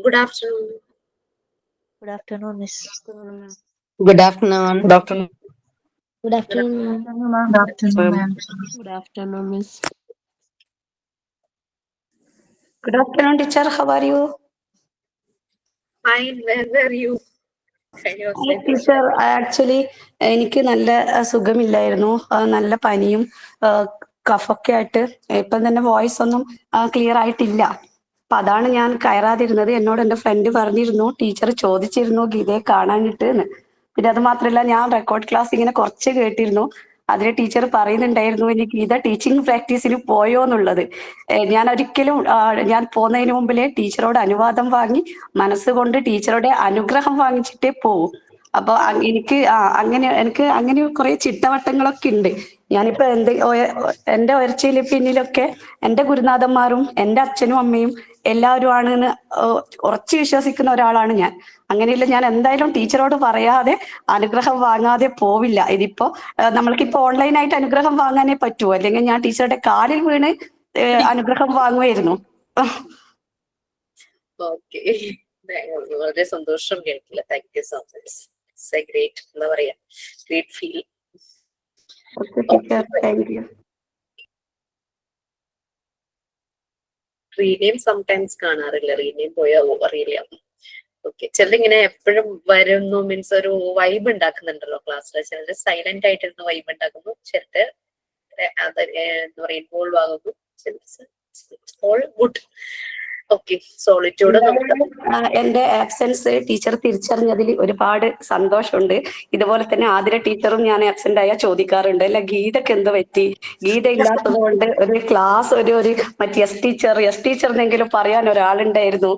Good afternoon. Good afternoon, Miss. Good afternoon. Good afternoon. Good afternoon, ma'am. Good afternoon, ma'am. Good afternoon, Miss. Good afternoon, teacher. How are you? Fine. Where were you? Can you say this? Teacher actually എനിക്ക് നല്ല സുഖമില്ലായിരുന്നു. നല്ല പനിയും കഫൊക്കെ ആയിട്ട് ഇപ്പം തന്നെ voice ഒന്നും clear ആയിട്ടില്ല. അപ്പൊ അതാണ് ഞാൻ കയറാതിരുന്നത്. എന്നോട് എൻ്റെ ഫ്രണ്ട് പറഞ്ഞിരുന്നു, ടീച്ചർ ചോദിച്ചിരുന്നു ഗീതയെ കാണാനിട്ട് എന്ന്. പിന്നെ അത് മാത്രമല്ല, ഞാൻ റെക്കോർഡ് ക്ലാസ് ഇങ്ങനെ കുറച്ച് കേട്ടിരുന്നു. അതിൽ ടീച്ചർ പറയുന്നുണ്ടായിരുന്നു ഇനി ഗീത ടീച്ചിങ് പ്രാക്ടീസിന് പോയോ എന്നുള്ളത്. ഞാൻ ഒരിക്കലും ഞാൻ പോകുന്നതിന് മുമ്പിലെ ടീച്ചറോട് അനുവാദം വാങ്ങി മനസ്സുകൊണ്ട് ടീച്ചറുടെ അനുഗ്രഹം വാങ്ങിച്ചിട്ടേ പോവും. അപ്പൊ എനിക്ക് അങ്ങനെ കുറെ ചിട്ടവട്ടങ്ങളൊക്കെ ഉണ്ട്. ഞാനിപ്പോ എന്റെ ഉയർച്ചയിൽ പിന്നിലൊക്കെ എന്റെ ഗുരുനാഥന്മാരും എന്റെ അച്ഛനും അമ്മയും എല്ലാവരും ആണെന്ന് ഉറച്ചു വിശ്വസിക്കുന്ന ഒരാളാണ് ഞാൻ. അങ്ങനെയല്ല, ഞാൻ എന്തായാലും ടീച്ചറോട് പറയാതെ അനുഗ്രഹം വാങ്ങാതെ പോവില്ല. ഇതിപ്പോ നമ്മൾക്കിപ്പോ ഓൺലൈനായിട്ട് അനുഗ്രഹം വാങ്ങാനേ പറ്റൂ, അല്ലെങ്കിൽ ഞാൻ ടീച്ചറുടെ കാലിൽ വീണ് അനുഗ്രഹം വാങ്ങുമായിരുന്നു. ഓക്കെ, വളരെ സന്തോഷം കേട്ടില്ല. Thank you so much. It's A great, എന്താ പറയാ, great feel. Thank you. Rename sometimes കാണാറില്ല. റീനെയിം പോയാ അറിയില്ല. ഓക്കെ, ചിലരിങ്ങനെ എപ്പോഴും വരുന്നു, മീൻസ് ഒരു വൈബ് ഉണ്ടാക്കുന്നുണ്ടല്ലോ ക്ലാസ്സിൽ. ചിലര് സൈലന്റ് ആയിട്ടിരുന്ന് വൈബ് ഉണ്ടാക്കുന്നു, ചിലര് എന്താ പറയാ ഇൻവോൾവ് ആകുന്നു. All good. ഓക്കെ, സോളിറ്റ്യൂഡ് എന്റെ ആബ്സെൻസ് ടീച്ചർ തിരിച്ചറിഞ്ഞതിൽ ഒരുപാട് സന്തോഷമുണ്ട്. ഇതുപോലെ തന്നെ ആതിര ടീച്ചറും ഞാൻ ആബ്സെന്റ് ആയാൽ ചോദിക്കാറുണ്ട്, അല്ല ഗീതക്ക് എന്ത് പറ്റി, ഗീത ഇല്ലാത്തത് കൊണ്ട് ഒരു ക്ലാസ് ഒരു മറ്റേ എസ് ടീച്ചറിനെങ്കിലും പറയാൻ ഒരാളുണ്ടായിരുന്നു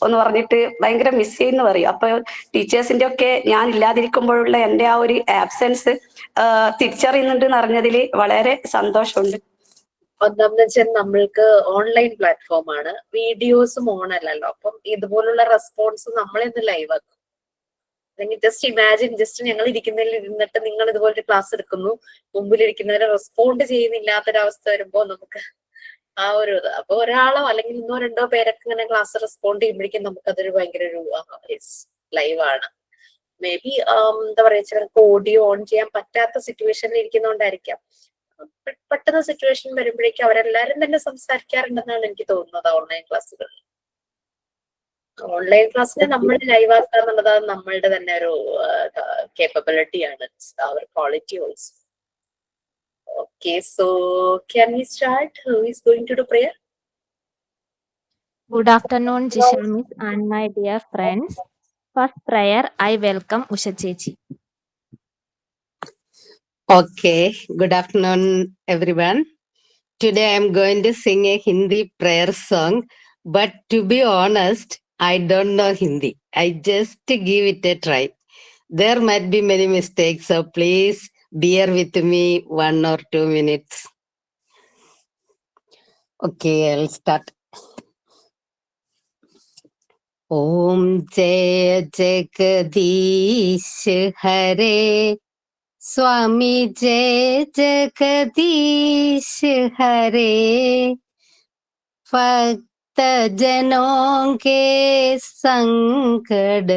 എന്ന് പറഞ്ഞിട്ട് ഭയങ്കര മിസ് ചെയ്യുന്നു പറയും. അപ്പൊ ടീച്ചേഴ്സിന്റെ ഒക്കെ ഞാൻ ഇല്ലാതിരിക്കുമ്പോഴുള്ള എന്റെ ആ ഒരു ആബ്സെൻസ് തിരിച്ചറിയുന്നുണ്ട് എന്ന് അറിഞ്ഞതിൽ വളരെ സന്തോഷമുണ്ട്. ഒന്നാമെന്ന് വെച്ചാൽ നമ്മൾക്ക് ഓൺലൈൻ പ്ലാറ്റ്ഫോം ആണ്, വീഡിയോസും ഓൺ അല്ലല്ലോ. അപ്പം ഇതുപോലുള്ള റെസ്പോൺസ് നമ്മളിന്ന് ലൈവ് ആക്കും. അല്ലെങ്കിൽ ജസ്റ്റ് ഇമാജിൻ, ജസ്റ്റ് ഞങ്ങൾ ഇരിക്കുന്നതിൽ ഇരുന്നിട്ട് നിങ്ങൾ ഇതുപോലെ ക്ലാസ് എടുക്കുന്നു, മുമ്പിലിരിക്കുന്നവരെ റെസ്പോണ്ട് ചെയ്യുന്നില്ലാത്തൊരവസ്ഥ വരുമ്പോൾ നമുക്ക് ആ ഒരു ഇത്. അപ്പൊ ഒരാളോ അല്ലെങ്കിൽ 1-2 പേരൊക്കെ ഇങ്ങനെ ക്ലാസ് റെസ്പോണ്ട് ചെയ്യുമ്പോഴേക്കും നമുക്കതൊരു ഭയങ്കര ഒരു ലൈവ് ആണ്. മേ ബി എന്താ പറയാ, ചിലർക്ക് ഓഡിയോ ഓൺ ചെയ്യാൻ പറ്റാത്ത സിറ്റുവേഷനിൽ ഇരിക്കുന്നതുകൊണ്ടായിരിക്കാം. പെട്ടെന്ന് സിറ്റുവേഷൻ വരുമ്പോഴേക്കും അവരെല്ലാരും തന്നെ സംസാരിക്കാറുണ്ടെന്നാണ് എനിക്ക് തോന്നുന്നത്. ഓൺലൈൻ ക്ലാസ്സുകൾ, ഓൺലൈൻ ക്ലാസ്സിനെ നമ്മൾ ലൈവ് ആക്കുക എന്നുള്ളത് നമ്മളുടെ തന്നെ ഒരു കേപ്പബിലിറ്റി ആണ്, അവർ quality also. Okay, so can we start? Who is going to do prayer? Good afternoon, Jisha Miss and my dear friends. First prayer, I welcome Usha Chechi. Okay, good afternoon, everyone. Today I am going to sing a Hindi prayer song, but to be honest, I don't know Hindi. I just give it a try. There might be many mistakes, so please bear with me 1 or 2 minutes. Okay, I'll start. Om Jaya Jagadish Hare Swami Jai Jagadish Hare भक्त जनों के संकट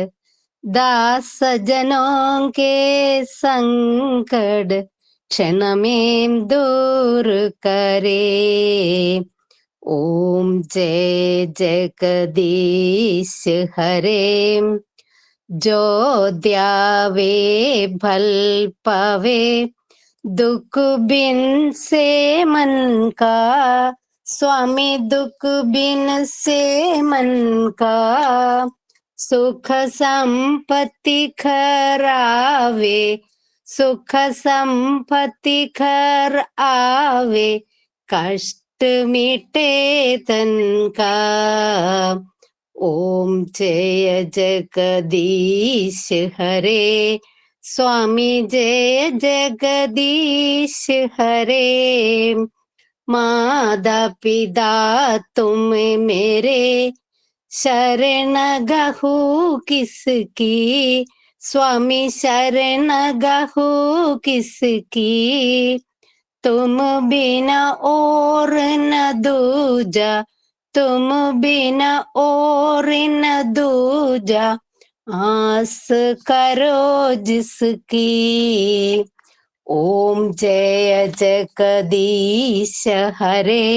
दास जनों के संकट क्षण में दूर करे. ओम जय जगदीश हरे जो द्यावे भल पावे दुख बिन से मन का. स्वामी दुख बिन से मन का सुख संपत्ति खरावे. सुख संपत्ति खर आवे कष्ट मिटे तन का. ओम जय जगदीश हरे स्वामी जय जगदीश हरे. माता पिता तुम मेरे शरण गहु किसकी. स्वामी शरण गहु किसकी. तुम बिना और न दूजा तुम बिना और न दूजा आस करो जिसकी। ओम जय जगदीश हरे,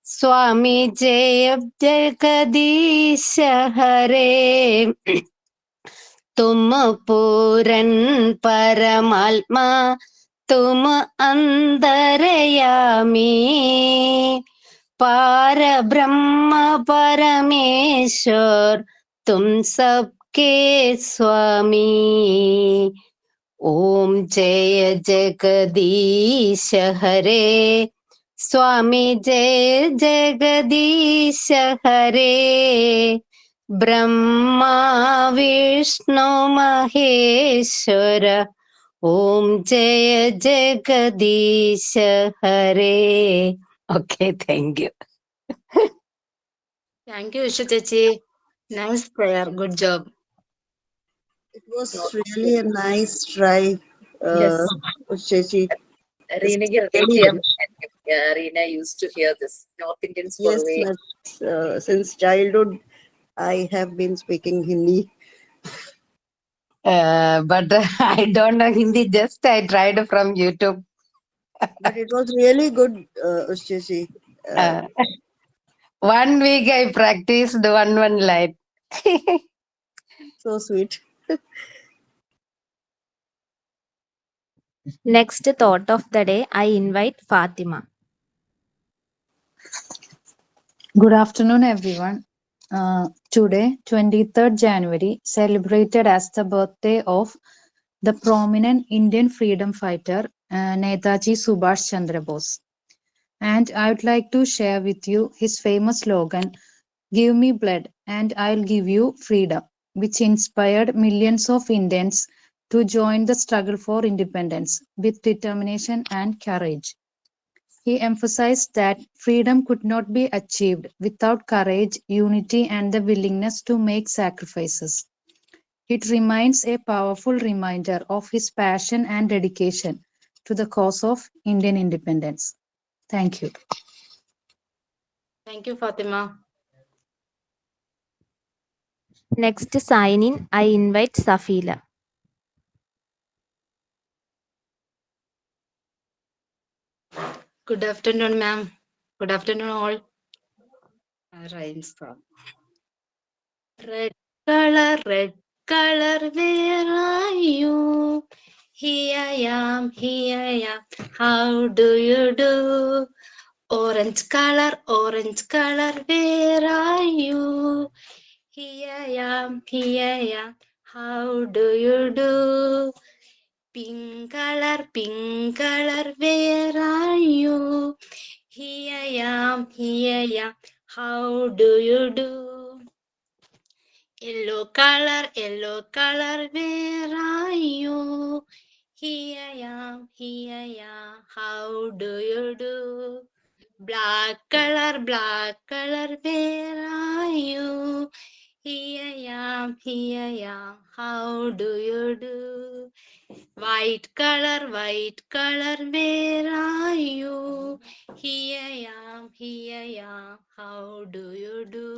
स्वामी जय जगदीश हरे। तुम पूरन परमात्मा, तुम अंतर्यामी, पार ब्रह्म परमेश्वर, तुम सबके स्वामी। ओम जय जगदीश हरे, स्वामी जय जगदीश हरे। ब्रह्मा विष्णु महेश्वर, ओम जय जगदीश हरे। Okay, thank you. Thank you, Isha Chechi. Nice prayer. Good job. It was really a nice try, Yes. Chechi. റീനയ്ക്ക് റിലേറ്റ് Really ചെയ്യാൻ good. പറ്റും. Reena use to hear this north Indians Yes, പൊതുവേ but, since childhood, I have been speaking Hindi. But I don't know Hindi, just I tried from YouTube. But it was really good, Chechi. One week I practiced one line. So sweet. Next thought of the day, I invite Fatima. Good afternoon, everyone. Today, 23rd January, celebrated as the birthday of the prominent Indian freedom fighter, Netaji Subhash Chandra Bose. And I would like to share with you his famous slogan, "Give me blood and I'll give you freedom," which inspired millions of Indians to join the struggle for independence with determination and courage. He emphasized that freedom could not be achieved without courage, unity, and the willingness to make sacrifices. It remains a powerful reminder of his passion and dedication to the cause of Indian independence. Thank you. Thank you, Fatima. Next sign in, I invite Safila. Good afternoon, ma'am. Good afternoon, all. Rhymes song. Red color, where are you? Here I am, how do you do? Orange color, where are you? Here I am, how do you do? Pink color, where are you? Here I am, how do you do? Yellow color, where are you? Here I am, how do you do? Black color, where are you? Here I am, how do you do? White color, where are you? Here I am, how do you do?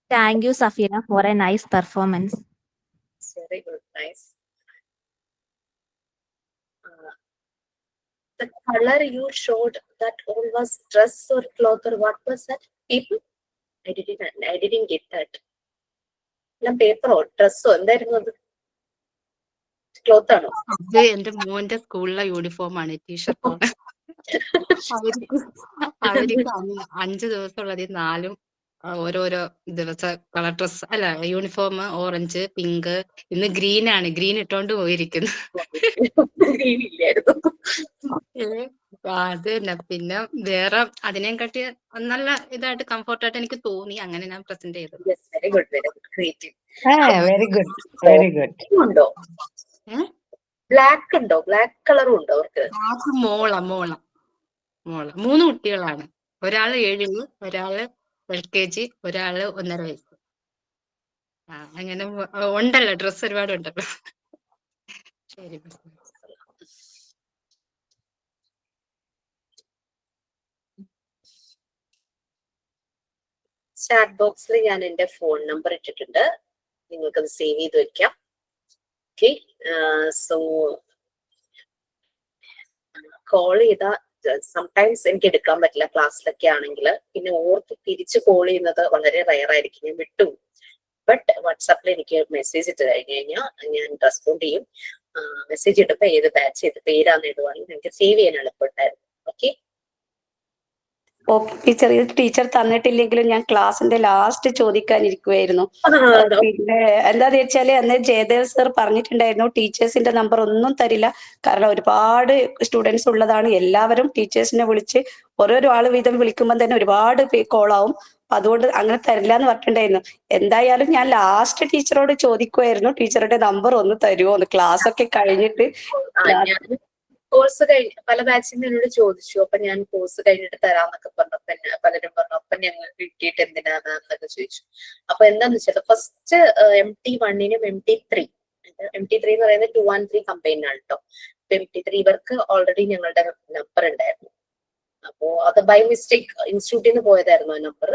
Thank you, Safila, for a nice performance. Very good nice. The color you showed, that all was dress or cloth or what was that? People? I didn't get that. പേപ്പറോ ഡ്രസ്സോ എന്തായിരുന്നു അത്? Cloth ആണോ? അത് എന്റെ മോന്റെ സ്കൂളിലെ uniform ആണ്, ടീഷർട്ടാണ്. അവർക്ക് 5 ദിവസമുള്ളത് 4 ഓരോരോ ദിവസം കളർ ഡ്രസ് അല്ല, യൂണിഫോം ഓറഞ്ച്, പിങ്ക്, ഇന്ന് ഗ്രീൻ ആണ്. ഗ്രീൻ ഇട്ടോണ്ട് പോയിരിക്കുന്നു. ഇല്ലായിരുന്നു. അത് തന്നെ. പിന്നെ വേറെ അതിനെയും കാട്ടി നല്ല ഇതായിട്ട് കംഫർട്ടായിട്ട് എനിക്ക് തോന്നി, അങ്ങനെ ഞാൻ പ്രസന്റ് ചെയ്തത്. Very good, very good, creative. Very good, very good. ഉണ്ടോ? ബ്ലാക്ക് ഉണ്ടോ? ബ്ലാക്ക് കളറും ഉണ്ടോ അവർക്ക്? മോള 3 കുട്ടികളാണ്. ഒരാള് 7, ഒരാള് LKG, ഒരാള് 1.5 വയസ്സ്. അങ്ങനെ ഉണ്ടല്ലോ, ഡ്രസ്സ് ഒരുപാട് ഉണ്ടല്ലോ. ശരി. ചാറ്റ് ബോക്സിൽ ഞാൻ എന്റെ ഫോൺ നമ്പർ ഇട്ടിട്ടുണ്ട്, നിങ്ങൾക്കത് സേവ് ചെയ്ത് വെക്കാം. ഓക്കെ, സോ കോൾ ചെയ്താൽ സംടൈംസ് എനിക്ക് എടുക്കാൻ പറ്റില്ല ക്ലാസ്സിലൊക്കെ ആണെങ്കിൽ, പിന്നെ ഓർത്ത് തിരിച്ച് കോൾ ചെയ്യുന്നത് വളരെ റയർ ആയിരിക്കും, ഞാൻ വിട്ടു. ബട്ട് വാട്സാപ്പിൽ എനിക്ക് മെസ്സേജ് ഇട്ട് കഴിഞ്ഞു കഴിഞ്ഞാൽ ഞാൻ റെസ്പോണ്ട് ചെയ്യും. മെസ്സേജ് ഇട്ടപ്പോ ഏത് ബാച്ച് ഏത് പേരാന്ന് ഇടുവാണെങ്കിൽ എനിക്ക് സേവ് ചെയ്യാൻ എളുപ്പമുണ്ടായിരുന്നു. ഓക്കെ ഓക്കെ ടീച്ചർ, ഇത് ടീച്ചർ തന്നിട്ടില്ലെങ്കിലും ഞാൻ ക്ലാസ്സിന്റെ ലാസ്റ്റ് ചോദിക്കാനിരിക്കുവായിരുന്നു. പിന്നെ എന്താന്ന് വെച്ചാല് അന്ന് ജയദേവ് സർ പറഞ്ഞിട്ടുണ്ടായിരുന്നു ടീച്ചേഴ്സിന്റെ നമ്പർ ഒന്നും തരില്ല, കാരണം ഒരുപാട് സ്റ്റുഡൻസ് ഉള്ളതാണ്, എല്ലാവരും ടീച്ചേഴ്സിനെ വിളിച്ച് ഓരോരോ ആള് വീതം വിളിക്കുമ്പോൾ തന്നെ ഒരുപാട് കോളാവും, അതുകൊണ്ട് അങ്ങനെ തരില്ല എന്ന് പറഞ്ഞിട്ടുണ്ടായിരുന്നു. എന്തായാലും ഞാൻ ലാസ്റ്റ് ടീച്ചറോട് ചോദിക്കുമായിരുന്നു ടീച്ചറുടെ നമ്പർ ഒന്ന് തരുമോ എന്ന്, ക്ലാസ് ഒക്കെ കഴിഞ്ഞിട്ട്. ഞാൻ കോഴ്സ് കഴിഞ്ഞ് പല ബാച്ചിൽ എന്നോട് ചോദിച്ചു, അപ്പൊ ഞാൻ കോഴ്സ് കഴിഞ്ഞിട്ട് തരാന്നൊക്കെ പറഞ്ഞപ്പോ പലരും പറഞ്ഞു അപ്പൊ ഞങ്ങൾ കിട്ടിയിട്ട് എന്തിനാ മാം എന്നൊക്കെ ചോദിച്ചു. അപ്പൊ എന്താന്ന് വെച്ചാൽ ഫസ്റ്റ് MT1നും MT3 എന്ന് പറയുന്നത് 2 and 3 കമ്പൈനാണ് കേട്ടോ. MT3 ഇവർക്ക് ഓൾറെഡി ഞങ്ങളുടെ നമ്പർ ഉണ്ടായിരുന്നു. അപ്പോ അത് ബൈ മിസ്റ്റേക്ക് ഇൻസ്റ്റിറ്റ്യൂട്ടിൽ നിന്ന് പോയതായിരുന്നു ആ നമ്പർ.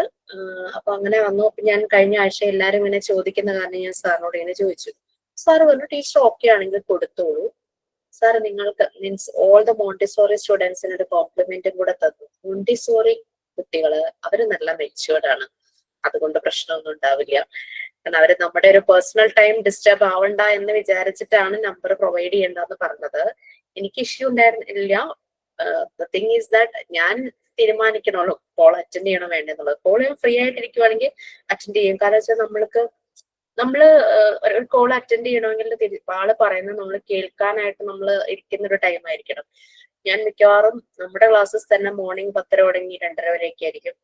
അപ്പൊ അങ്ങനെ വന്നു. അപ്പൊ ഞാൻ കഴിഞ്ഞ ആഴ്ച എല്ലാരും ഇങ്ങനെ ചോദിക്കുന്ന കാരണം ഞാൻ സാറിനോട് ഇങ്ങനെ ചോദിച്ചു. സാറ് പറഞ്ഞു ടീച്ചർ ഓക്കെ ആണെങ്കിൽ കൊടുത്തോളൂ, സാർ നിങ്ങൾക്ക് മീൻസ് ഓൾ ദ മോണ്ടിസോറി സ്റ്റുഡൻസിന് ഒരു കോംപ്ലിമെന്റും കൂടെ തന്നു. മോണ്ടിസോറി കുട്ടികള് അവര് നല്ല മെച്യൂർഡ് ആണ്, അതുകൊണ്ട് പ്രശ്നമൊന്നും ഉണ്ടാവില്ല. കാരണം അവര് നമ്മുടെ ഒരു പേഴ്സണൽ ടൈം ഡിസ്റ്റർബ് ആവണ്ട എന്ന് വിചാരിച്ചിട്ടാണ് നമ്പർ പ്രൊവൈഡ് ചെയ്യേണ്ടതെന്ന് പറഞ്ഞത്. എനിക്ക് ഇഷ്യൂ ഉണ്ടായിരുന്നില്ല. ദ തിങ് ഈസ് ദാറ്റ് ഞാൻ തീരുമാനിക്കണമല്ലോ കോൾ അറ്റൻഡ് ചെയ്യണോ വേണ്ടെന്നുള്ളത്. കോൾ ഞാൻ ഫ്രീ ആയിട്ടിരിക്കുവാണെങ്കിൽ അറ്റൻഡ് ചെയ്യും. കാരണം വെച്ചാൽ നമ്മള് ഒരു കോൾ അറ്റൻഡ് ചെയ്യണമെങ്കിൽ ആള് പറയുന്നത് നമ്മൾ കേൾക്കാനായിട്ട് നമ്മൾ ഇരിക്കുന്ന ഒരു ടൈം ആയിരിക്കണം. ഞാൻ മിക്കവാറും നമ്മുടെ ക്ലാസ്സസ് തന്നെ മോർണിംഗ് 10:30 തുടങ്ങി 2:30 വരെയൊക്കെ ആയിരിക്കും.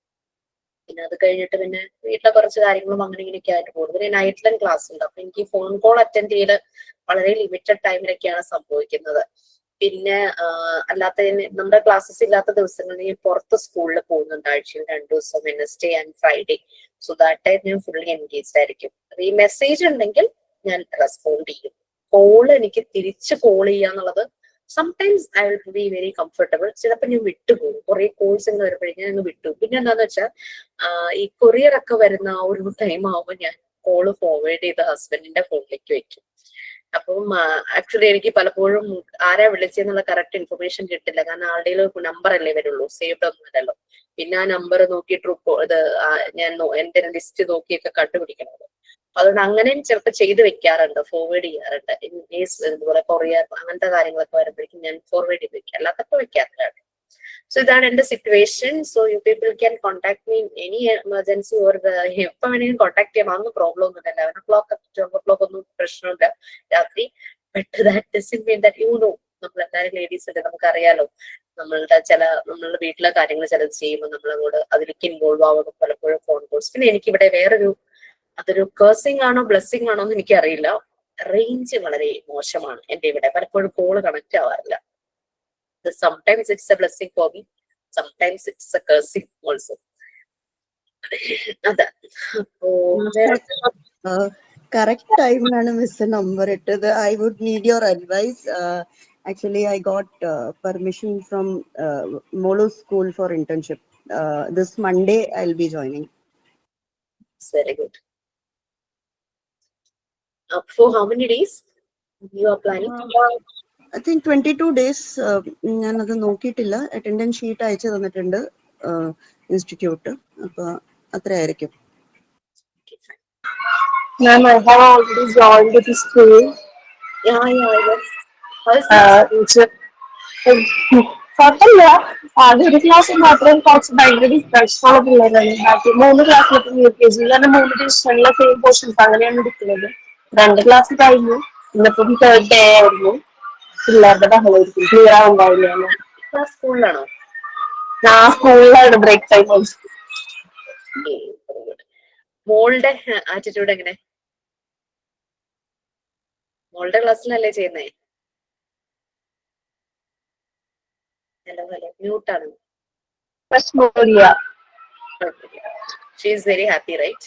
പിന്നെ അത് കഴിഞ്ഞിട്ട് പിന്നെ വീട്ടിലെ കുറച്ച് കാര്യങ്ങളും അങ്ങനെ ഇങ്ങനെയൊക്കെ ആയിട്ട് കൂടുതൽ നൈറ്റിലും ക്ലാസ് ഉണ്ട്. അപ്പൊ എനിക്ക് ഫോൺ കോൾ അറ്റൻഡ് ചെയ്യല് വളരെ ലിമിറ്റഡ് ടൈമിലൊക്കെയാണ് സംഭവിക്കുന്നത്. പിന്നെ അല്ലാത്ത നമ്മുടെ ക്ലാസ്സസ് ഇല്ലാത്ത ദിവസങ്ങളിൽ ഞാൻ പുറത്ത് സ്കൂളിൽ പോകുന്നുണ്ട്, ആഴ്ചയിൽ 2 ദിവസം, Wednesday and Friday. So that time ഞാൻ ഫുള്ളി എൻഗേജ്ഡ് ആയിരിക്കും. ഈ മെസ്സേജ് ഉണ്ടെങ്കിൽ ഞാൻ റെസ്പോണ്ട് ചെയ്യും. കോൾ എനിക്ക് തിരിച്ച് കോൾ ചെയ്യാന്നുള്ളത് sometimes I will be very comfortable. ചിലപ്പോൾ ഞാൻ വിട്ടുപോകും, കുറെ കോൾസ് ഇങ്ങനെ വരുമ്പോഴേക്കും ഞാൻ വിട്ടു. പിന്നെ എന്താന്ന് വെച്ചാൽ ഈ കൊറിയർ ഒക്കെ വരുന്ന ആ ഒരു ടൈം ആവുമ്പോൾ ഞാൻ കോള് ഫോർവേഡ് ചെയ്ത് ഹസ്ബൻഡിന്റെ ഫോണിലേക്ക് വെക്കും. അപ്പം ആക്ച്വലി എനിക്ക് പലപ്പോഴും ആരാ വിളിച്ചെന്നുള്ള കറക്റ്റ് ഇൻഫർമേഷൻ കിട്ടില്ല, കാരണം ആളുടെ നമ്പർ അല്ലേ വരുള്ളൂ, സേവ്ഡ് ഒന്നുമല്ലല്ലോ. പിന്നെ ആ നമ്പർ നോക്കിയിട്ട് ഞാൻ എന്റെ ലിസ്റ്റ് നോക്കിയൊക്കെ കണ്ടുപിടിക്കണമല്ലോ. അതുകൊണ്ട് അങ്ങനെയും ചിലപ്പോൾ ചെയ്ത് വെക്കാറുണ്ട്, ഫോർവേഡ് ചെയ്യാറുണ്ട്. ഇൻ കേസ് ഇതുപോലെ കൊറിയർ അങ്ങനത്തെ കാര്യങ്ങളൊക്കെ വരുമ്പോഴേക്കും ഞാൻ ഫോർവേഡ് ചെയ്ത് വെക്കാം, അല്ലാത്തപ്പോ വെക്കാറില്ല. സോ ഇതാണ് എന്റെ situation. So you people can contact me any emergency or എപ്പോ വേണമെങ്കിലും കോൺടാക്ട് ചെയ്യാം, അതൊന്നും പ്രോബ്ലം ഒന്നുമില്ല. 11 o'clock 12 o'clock ഒന്നും പ്രശ്നമില്ല രാത്രി. But that doesn't mean that you know, നമ്മൾ എല്ലാവരും ലേഡീസ് ഉണ്ട്, നമുക്കറിയാലോ നമ്മളുടെ വീട്ടിലെ കാര്യങ്ങൾ ചിലത് ചെയ്യുമ്പോൾ നമ്മളങ്ങോട്ട് അതിലേക്ക് ഇൻവോൾവ് ആവുന്നു പലപ്പോഴും ഫോൺ കോൾസ്. പിന്നെ എനിക്കിവിടെ അതൊരു കേഴ്സിംഗ് ആണോ ബ്ലെസ്സിംഗ് ആണോ എന്ന് എനിക്കറിയില്ല, റേഞ്ച് വളരെ മോശമാണ് എന്റെ ഇവിടെ, പലപ്പോഴും കോള് കണക്ട് ആവാറില്ല. Sometimes it's a blessing for me, sometimes it's a cursing also. അതാ അപ്പോ correct time nanu miss number ittadu. I would need your advice. Actually I got permission from Molo school for internship. This Monday I'll be joining. It's very good. For how many days you are planning? I think 22 days. ഞാൻ അത് നോക്കിയിട്ടില്ല. Attendance sheet അയച്ചു തന്നിട്ടുണ്ട് institute, അപ്പൊ അത്രയായിരിക്കും. Ma'am, I have already joined the school. Yes. കുഴപ്പമില്ല, ആദ്യം ഒരു class മാത്രം കുറച്ച് ഭയങ്കര ഡിസ്ട്രാക്ഷനുള്ള പിള്ളേരാണ്. ബാക്കി 3 ക്ലാസ്സിലൊക്കെ UKG തന്നെ 3 ഡിവിഷനിലെ സെയിം പോർഷൻസ് അങ്ങനെയാണ് എടുക്കുന്നത്. 2 ക്ലാസ് കഴിഞ്ഞു, ഇന്നിപ്പം 3rd ഡേ ആയിരുന്നു. പിള്ളേരുടെ ബഹളമായിരിക്കും, ക്ലിയർ ആവുണ്ടാവില്ല. സ്കൂളിലാണോ? ഞാൻ സ്കൂളിലാണ് ബ്രേക്ക് ടൈം. മോളുടെ ആറ്റിറ്റ്യൂഡ് എങ്ങനെ? മോളുടെ ക്ലാസ്സിലല്ലേ ചെയ്യുന്നേ? Hello മ്യൂട്ടാണ്. She is very happy, right?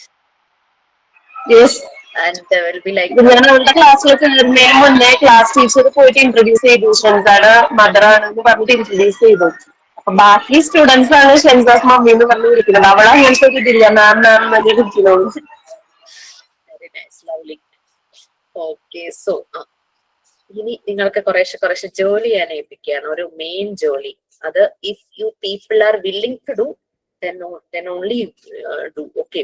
Yes. And will be like ഞാൻ അവളുടെ ക്ലാസ്സിലൊക്കെ കയറുന്നതിന് മുന്നേ ക്ലാസ് ടീച്ചർ പോയിട്ട് ഇൻട്രൊഡ്യൂസ് ചെയ്തു, ഷൻസാണ് മദർ ആണെന്ന് പറഞ്ഞിട്ട് ഇൻട്രൊഡ്യൂസ് ചെയ്തു. അപ്പൊ ബാക്കി സ്റ്റുഡൻസ് ആണ് ഷെൻസാസ് മമ്മി എന്ന് പറഞ്ഞ് വിളിക്കുന്നത്. അവളെ അങ്ങനത്തെ ഒരു ഇതില്ല, മാം മാം തന്നെ വിളിക്കുന്നുള്ളൂ. Very nice, lovely. Okay, so ഇനി നിങ്ങൾക്ക് കുറേശ്ശെ ജോലി ചെയ്യാൻ ഏൽപ്പിക്കുകയാണ്, ഒരു മെയിൻ ജോലി. അത് if you people are willing to do then only do. Okay,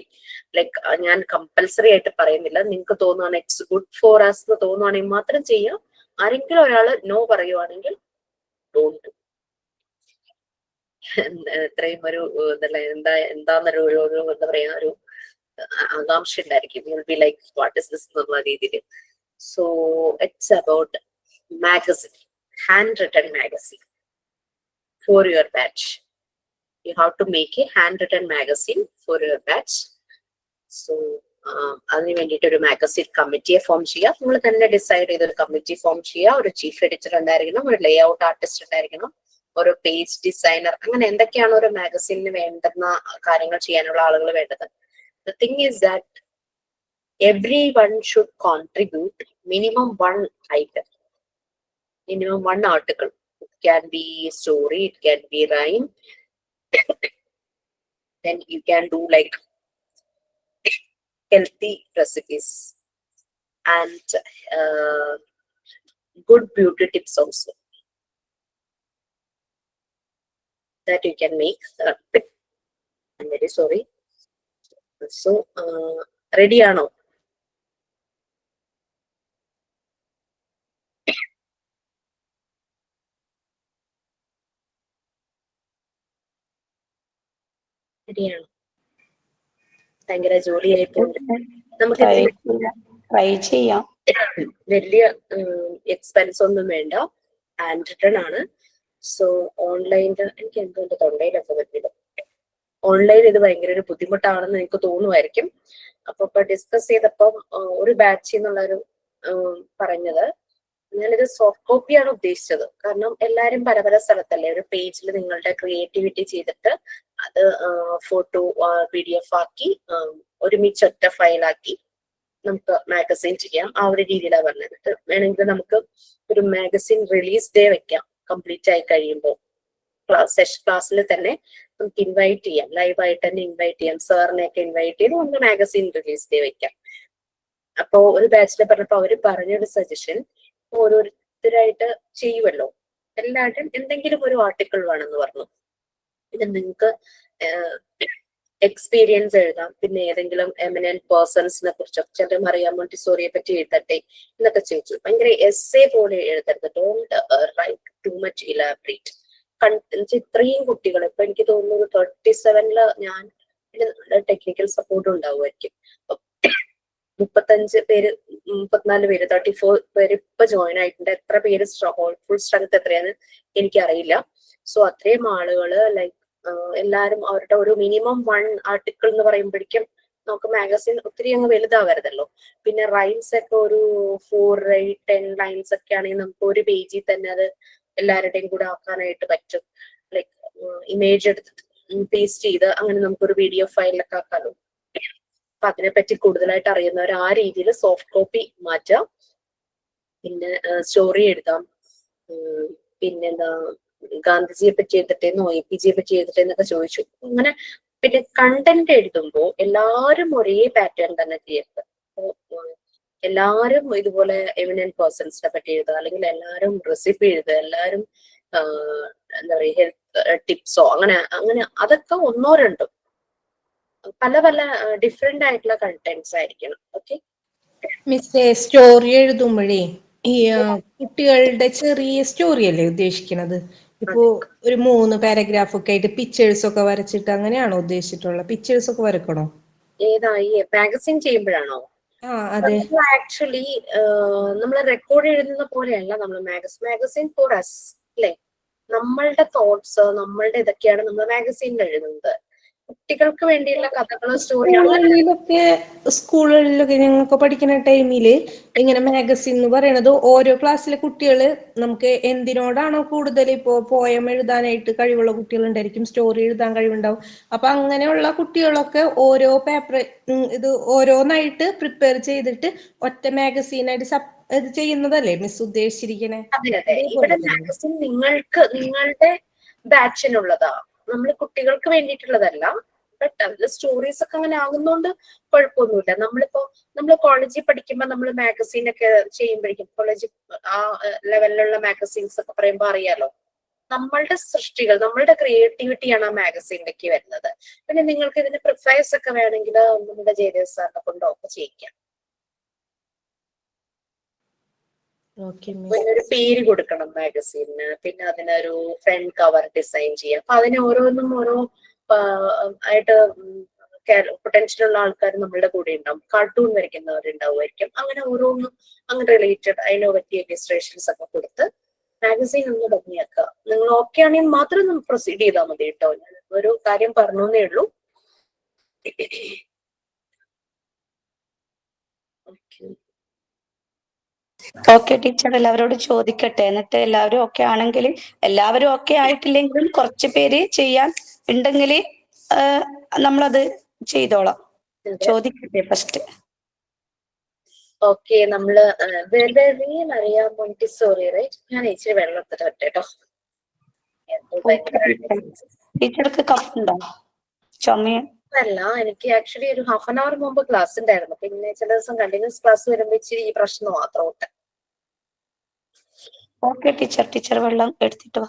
like ഞാൻ കമ്പൽസറി ആയിട്ട് പറയുന്നില്ല. നിങ്ങൾക്ക് തോന്നുകയാണ് ഇറ്റ്സ് ഗുഡ് ഫോർ അസ് എന്ന് തോന്നുവാണെങ്കിൽ മാത്രം ചെയ്യാം. ആരെങ്കിലും ഒരാള് നോ പറയുവാണെങ്കിൽ ഡോണ്ട് ഡു. ഇത്രയും ഒരു എന്താന്നൊരു എന്താ പറയാ, ഒരു ആകാംക്ഷ ഉണ്ടായിരിക്കും. You will be like what is this എന്നുള്ള രീതിയിൽ. So it's about magazine, handwritten magazine for your batch. You have to make a handwritten magazine for your batch. So അതിന് വേണ്ടിയിട്ട് ഒരു മാഗസിൻ കമ്മിറ്റിയെ ഫോം ചെയ്യുക. നമ്മൾ തന്നെ ഡിസൈഡ് ചെയ്തൊരു കമ്മിറ്റി ഫോം ചെയ്യുക. ഒരു ചീഫ് എഡിറ്റർ ഉണ്ടായിരിക്കണം, ഒരു ലേ ഔട്ട് ആർട്ടിസ്റ്റ് ഉണ്ടായിരിക്കണം, ഒരു പേജ് ഡിസൈനർ, അങ്ങനെ എന്തൊക്കെയാണ് ഒരു മാഗസിന് വേണ്ടുന്ന കാര്യങ്ങൾ ചെയ്യാനുള്ള ആളുകൾ വേണ്ടത്. The thing is that everyone should contribute minimum one item, minimum one article. It can be story, it can be rhyme. Then you can do like healthy recipes and good beauty tips also that you can make. I'm very sorry. So ready ano? ശരിയാണ്, ഭയങ്കര ജോലിയായി പോകും. നമുക്ക് try ചെയ്യാം. വലിയ expense ഒന്നും വേണ്ട, hand written ആണ്. സോ ഓൺലൈനിൽ എനിക്ക് എന്തോ എന്റെ തൊണ്ടയിലൊക്കെ പറ്റില്ല. ഓൺലൈൻ ഇത് ഭയങ്കര ഒരു ബുദ്ധിമുട്ടാണെന്ന് എനിക്ക് തോന്നുമായിരിക്കും. അപ്പൊ ഡിസ്കസ് ചെയ്തപ്പം ഒരു ബാച്ച് എന്നുള്ളൊരു പറഞ്ഞത്, ഞാനിത് സോഫ്റ്റ് കോപ്പിയാണ് ഉദ്ദേശിച്ചത്. കാരണം എല്ലാരും പല പല സ്ഥലത്തല്ലേ. ഒരു പേജിൽ നിങ്ങളുടെ ക്രിയേറ്റിവിറ്റി ചെയ്തിട്ട് അത് ഫോട്ടോ PDF ആക്കി ഒരുമിച്ച് ഒറ്റ ഫയലാക്കി നമുക്ക് മാഗസിൻ ചെയ്യാം. ആ ഒരു രീതിയിലാണ് പറഞ്ഞത്. വേണമെങ്കിൽ നമുക്ക് ഒരു മാഗസിൻ റിലീസ് ഡേ വെക്കാം. കംപ്ലീറ്റ് ആയി കഴിയുമ്പോൾ ക്ലാസ്സിൽ തന്നെ നമുക്ക് ഇൻവൈറ്റ് ചെയ്യാം, ലൈവായിട്ട് തന്നെ ഇൻവൈറ്റ് ചെയ്യാം. സാറിനെയൊക്കെ ഇൻവൈറ്റ് ചെയ്ത് നമുക്ക് മാഗസിൻ റിലീസ് ഡേ വെക്കാം. അപ്പോ ഒരു ബാച്ചിലെ പറഞ്ഞപ്പോ അവര് പറഞ്ഞൊരു സജഷൻ, ഓരോരുത്തരായിട്ട് ചെയ്യുമല്ലോ, എല്ലാവരും എന്തെങ്കിലും ഒരു ആർട്ടിക്കിൾ വേണമെന്ന് പറഞ്ഞു. പിന്നെ നിങ്ങൾക്ക് എക്സ്പീരിയൻസ് എഴുതാം, പിന്നെ ഏതെങ്കിലും എമിനന്റ് പേഴ്സൺസിനെ കുറിച്ചോ, ചിലരും അറിയാൻ മോണ്ടിസോറിയെ പറ്റി എഴുതട്ടെ എന്നൊക്കെ ചോദിച്ചു. ഭയങ്കര എസ്സേ പോലെ എഴുതരുത്, don't write too much elaborate. ഇത്രയും കുട്ടികൾ, ഇപ്പൊ എനിക്ക് തോന്നുന്നു 37 ഞാൻ ടെക്നിക്കൽ സപ്പോർട്ട് ഉണ്ടാവുമായിരിക്കും. 34 പേര് 34 പേര് ഇപ്പൊ ജോയിൻ ആയിട്ടുണ്ട്. എത്ര പേര് ഫുൾ സ്ട്രെങ്ത് എത്രയാന്ന് എനിക്കറിയില്ല. സോ അത്രയും ആളുകള് ലൈക്ക് എല്ലാരും അവരുടെ ഒരു മിനിമം 1 ആർട്ടിക്കിൾ എന്ന് പറയുമ്പോഴേക്കും നമുക്ക് മാഗസിൻ ഒത്തിരി അങ്ങ് വലുതാവരുതല്ലോ. പിന്നെ റൈംസ് ഒക്കെ ഒരു 4-10 ലൈൻസ് ഒക്കെ ആണെങ്കിൽ നമുക്ക് ഒരു പേജിൽ തന്നെ അത് എല്ലാവരുടെയും കൂടെ ആക്കാനായിട്ട് പറ്റും. ലൈക്ക് ഇമേജ് എടുത്തിട്ട് പേസ്റ്റ് ചെയ്ത് അങ്ങനെ നമുക്കൊരു PDF ഫയലിലൊക്കെ ആക്കാമല്ലോ. അപ്പൊ അതിനെപ്പറ്റി കൂടുതലായിട്ട് അറിയുന്നവർ ആ രീതിയിൽ സോഫ്റ്റ് കോപ്പി മാറ്റാം. പിന്നെ സ്റ്റോറി എഴുതാം. പിന്നെന്താ, ഗാന്ധിജിയെ പറ്റി എഴുതട്ടേന്നോ APJ പറ്റി എഴുതട്ടേന്നൊക്കെ ചോദിച്ചു. അങ്ങനെ പിന്നെ കണ്ടന്റ് എഴുതുമ്പോൾ എല്ലാവരും ഒരേ പാറ്റേൺ തന്നെ ചെയ്യരുത്. എല്ലാവരും ഇതുപോലെ എമിനന്റ് പേഴ്സൺസിനെ പറ്റി എഴുതുക, അല്ലെങ്കിൽ എല്ലാവരും റെസിപ്പി എഴുതുക, എല്ലാവരും എന്താ പറയുക ഹെൽത്ത് ടിപ്സോ അങ്ങനെ അതൊക്കെ 1-2 പല പല ഡിഫറെന്റ് ആയിട്ടുള്ള കണ്ടന്റ്സ് ആയിരിക്കണം. ഓക്കെ മിസ്സേ, സ്റ്റോറി എഴുതുമ്പോഴേ ഈ കുട്ടികളുടെ ചെറിയ സ്റ്റോറി അല്ലേ ഉദ്ദേശിക്കുന്നത്? ഇപ്പോ ഒരു 3 പാരഗ്രാഫ് ഒക്കെ ആയിട്ട് പിക്ചേഴ്സ് ഒക്കെ വരച്ചിട്ട് അങ്ങനെയാണോ ഉദ്ദേശിച്ചിട്ടുള്ളത്? പിക്ചേഴ്സ് ഒക്കെ വരക്കണോ? ഏതാ ഈ മാഗസിൻ ചെയ്യുമ്പോഴാണോ? ആക്ച്വലി നമ്മൾ റെക്കോർഡ് എഴുതുന്ന പോലെയല്ല നമ്മൾ മാഗസിൻ ഫോർ അസ് അല്ലെ. നമ്മളുടെ തോട്ട്സ്, നമ്മളുടെ ഇതൊക്കെയാണ് നമ്മൾ മാഗസിനിൽ എഴുതുന്നത്. കുട്ടികൾക്ക് വേണ്ടിയുള്ള കഥകളും സ്കൂളുകളിലൊക്കെ ഞങ്ങൾക്ക് പഠിക്കുന്ന ടൈമില് ഇങ്ങനെ മാഗസിൻ എന്ന് പറയണത് ഓരോ ക്ലാസ്സിലെ കുട്ടികള് നമുക്ക് എന്തിനോടാണോ കൂടുതൽ ഇപ്പോ പോയം എഴുതാനായിട്ട് കഴിവുള്ള കുട്ടികൾ ഉണ്ടായിരിക്കും, സ്റ്റോറി എഴുതാൻ കഴിവുണ്ടാവും. അപ്പൊ അങ്ങനെയുള്ള കുട്ടികളൊക്കെ ഓരോ പേപ്പർ ഇത് ഓരോന്നായിട്ട് പ്രിപ്പയർ ചെയ്തിട്ട് ഒറ്റ മാഗസീനായിട്ട് ഇത് ചെയ്യുന്നതല്ലേ മിസ് ഉദ്ദേശിച്ചിരിക്കണേ? അതെ അതെ. ഇവിടെ മാഗസിൻ നിങ്ങൾക്ക് നിങ്ങളുടെ ബാച്ചിനുള്ളതാ. നമ്മൾ കുട്ടികൾക്ക് വേണ്ടിയിട്ടുള്ളതല്ല. ബട്ട് അതിൽ സ്റ്റോറീസ് ഒക്കെ അങ്ങനെ ആകുന്നോണ്ട് കുഴപ്പമൊന്നുമില്ല. നമ്മൾ കോളേജിൽ പഠിക്കുമ്പോൾ നമ്മൾ മാഗസീൻ ഒക്കെ ചെയ്യുമ്പോഴേക്കും, കോളേജ് ആ ലെവലിലുള്ള മാഗസീൻസ് ഒക്കെ പറയുമ്പോൾ അറിയാലോ, നമ്മളുടെ സൃഷ്ടികൾ, നമ്മളുടെ ക്രിയേറ്റിവിറ്റിയാണ് ആ മാഗസീനിലേക്ക് വരുന്നത്. പിന്നെ നിങ്ങൾക്ക് ഇതിന് പ്രിഫയർസ് ഒക്കെ വേണമെങ്കിൽ നമ്മുടെ ജയദേവ് സാറിനെ കൊണ്ടൊക്കെ ചെയ്യിക്കാം. പിന്നെ ഒരു പേര് കൊടുക്കണം മാഗസീനിന്, പിന്നെ അതിനൊരു ഫ്രണ്ട് കവർ ഡിസൈൻ ചെയ്യാം. അപ്പൊ അതിന് ഓരോന്നും ഓരോ ആയിട്ട് പൊട്ടൻഷ്യൽ ഉള്ള ആൾക്കാർ നമ്മളുടെ കൂടെ ഉണ്ടാവും. കാർട്ടൂൺ വരയ്ക്കുന്നവരുണ്ടാവുമായിരിക്കും. അങ്ങനെ ഓരോന്നും അങ്ങനെ റിലേറ്റഡ് അതിനോ പറ്റിയ ഇലിസ്ട്രേഷൻസ് ഒക്കെ കൊടുത്ത് മാഗസീൻ ഒന്ന് ഭംഗിയാക്കുക. നിങ്ങൾ ഓക്കെ ആണെങ്കിൽ മാത്രം നമ്മൾ പ്രൊസീഡ് ചെയ്താൽ മതി കേട്ടോ. ഞാൻ ഒരു കാര്യം പറഞ്ഞേ ഉള്ളൂ. ഓക്കെ ടീച്ചർ, എല്ലാവരോടും ചോദിക്കട്ടെ. എന്നിട്ട് എല്ലാവരും ഓക്കെ ആണെങ്കിൽ, എല്ലാവരും ഓക്കെ ആയിട്ടില്ലെങ്കിലും കുറച്ച് പേര് ചെയ്യാൻ ഉണ്ടെങ്കിൽ നമ്മളത് ചെയ്തോളാം. ചോദിക്കട്ടെ ഫസ്റ്റ്. ഓക്കെ, നമ്മള് മറിയ മോണ്ടിസോറി, റൈറ്റ്? ഞാൻ ഇച്ചിരി വെള്ളം എടുത്തിട്ട് കേട്ടോ. ടീച്ചർക്ക് കഫ് ഉണ്ടോ? ചുമ അല്ല, എനിക്ക് ആക്ച്വലി ഒരു ഹാഫ് ആൻ അവർ മുമ്പ് ക്ലാസ് ഉണ്ടായിരുന്നു. പിന്നെ ചില ദിവസം കണ്ടിന്യൂസ് ക്ലാസ് വരുമ്പോ ഇച്ചിരി ഈ പ്രശ്നം മാത്രം. ഓക്കെ ടീച്ചർ വെള്ളം എടുത്തിട്ട് വാ.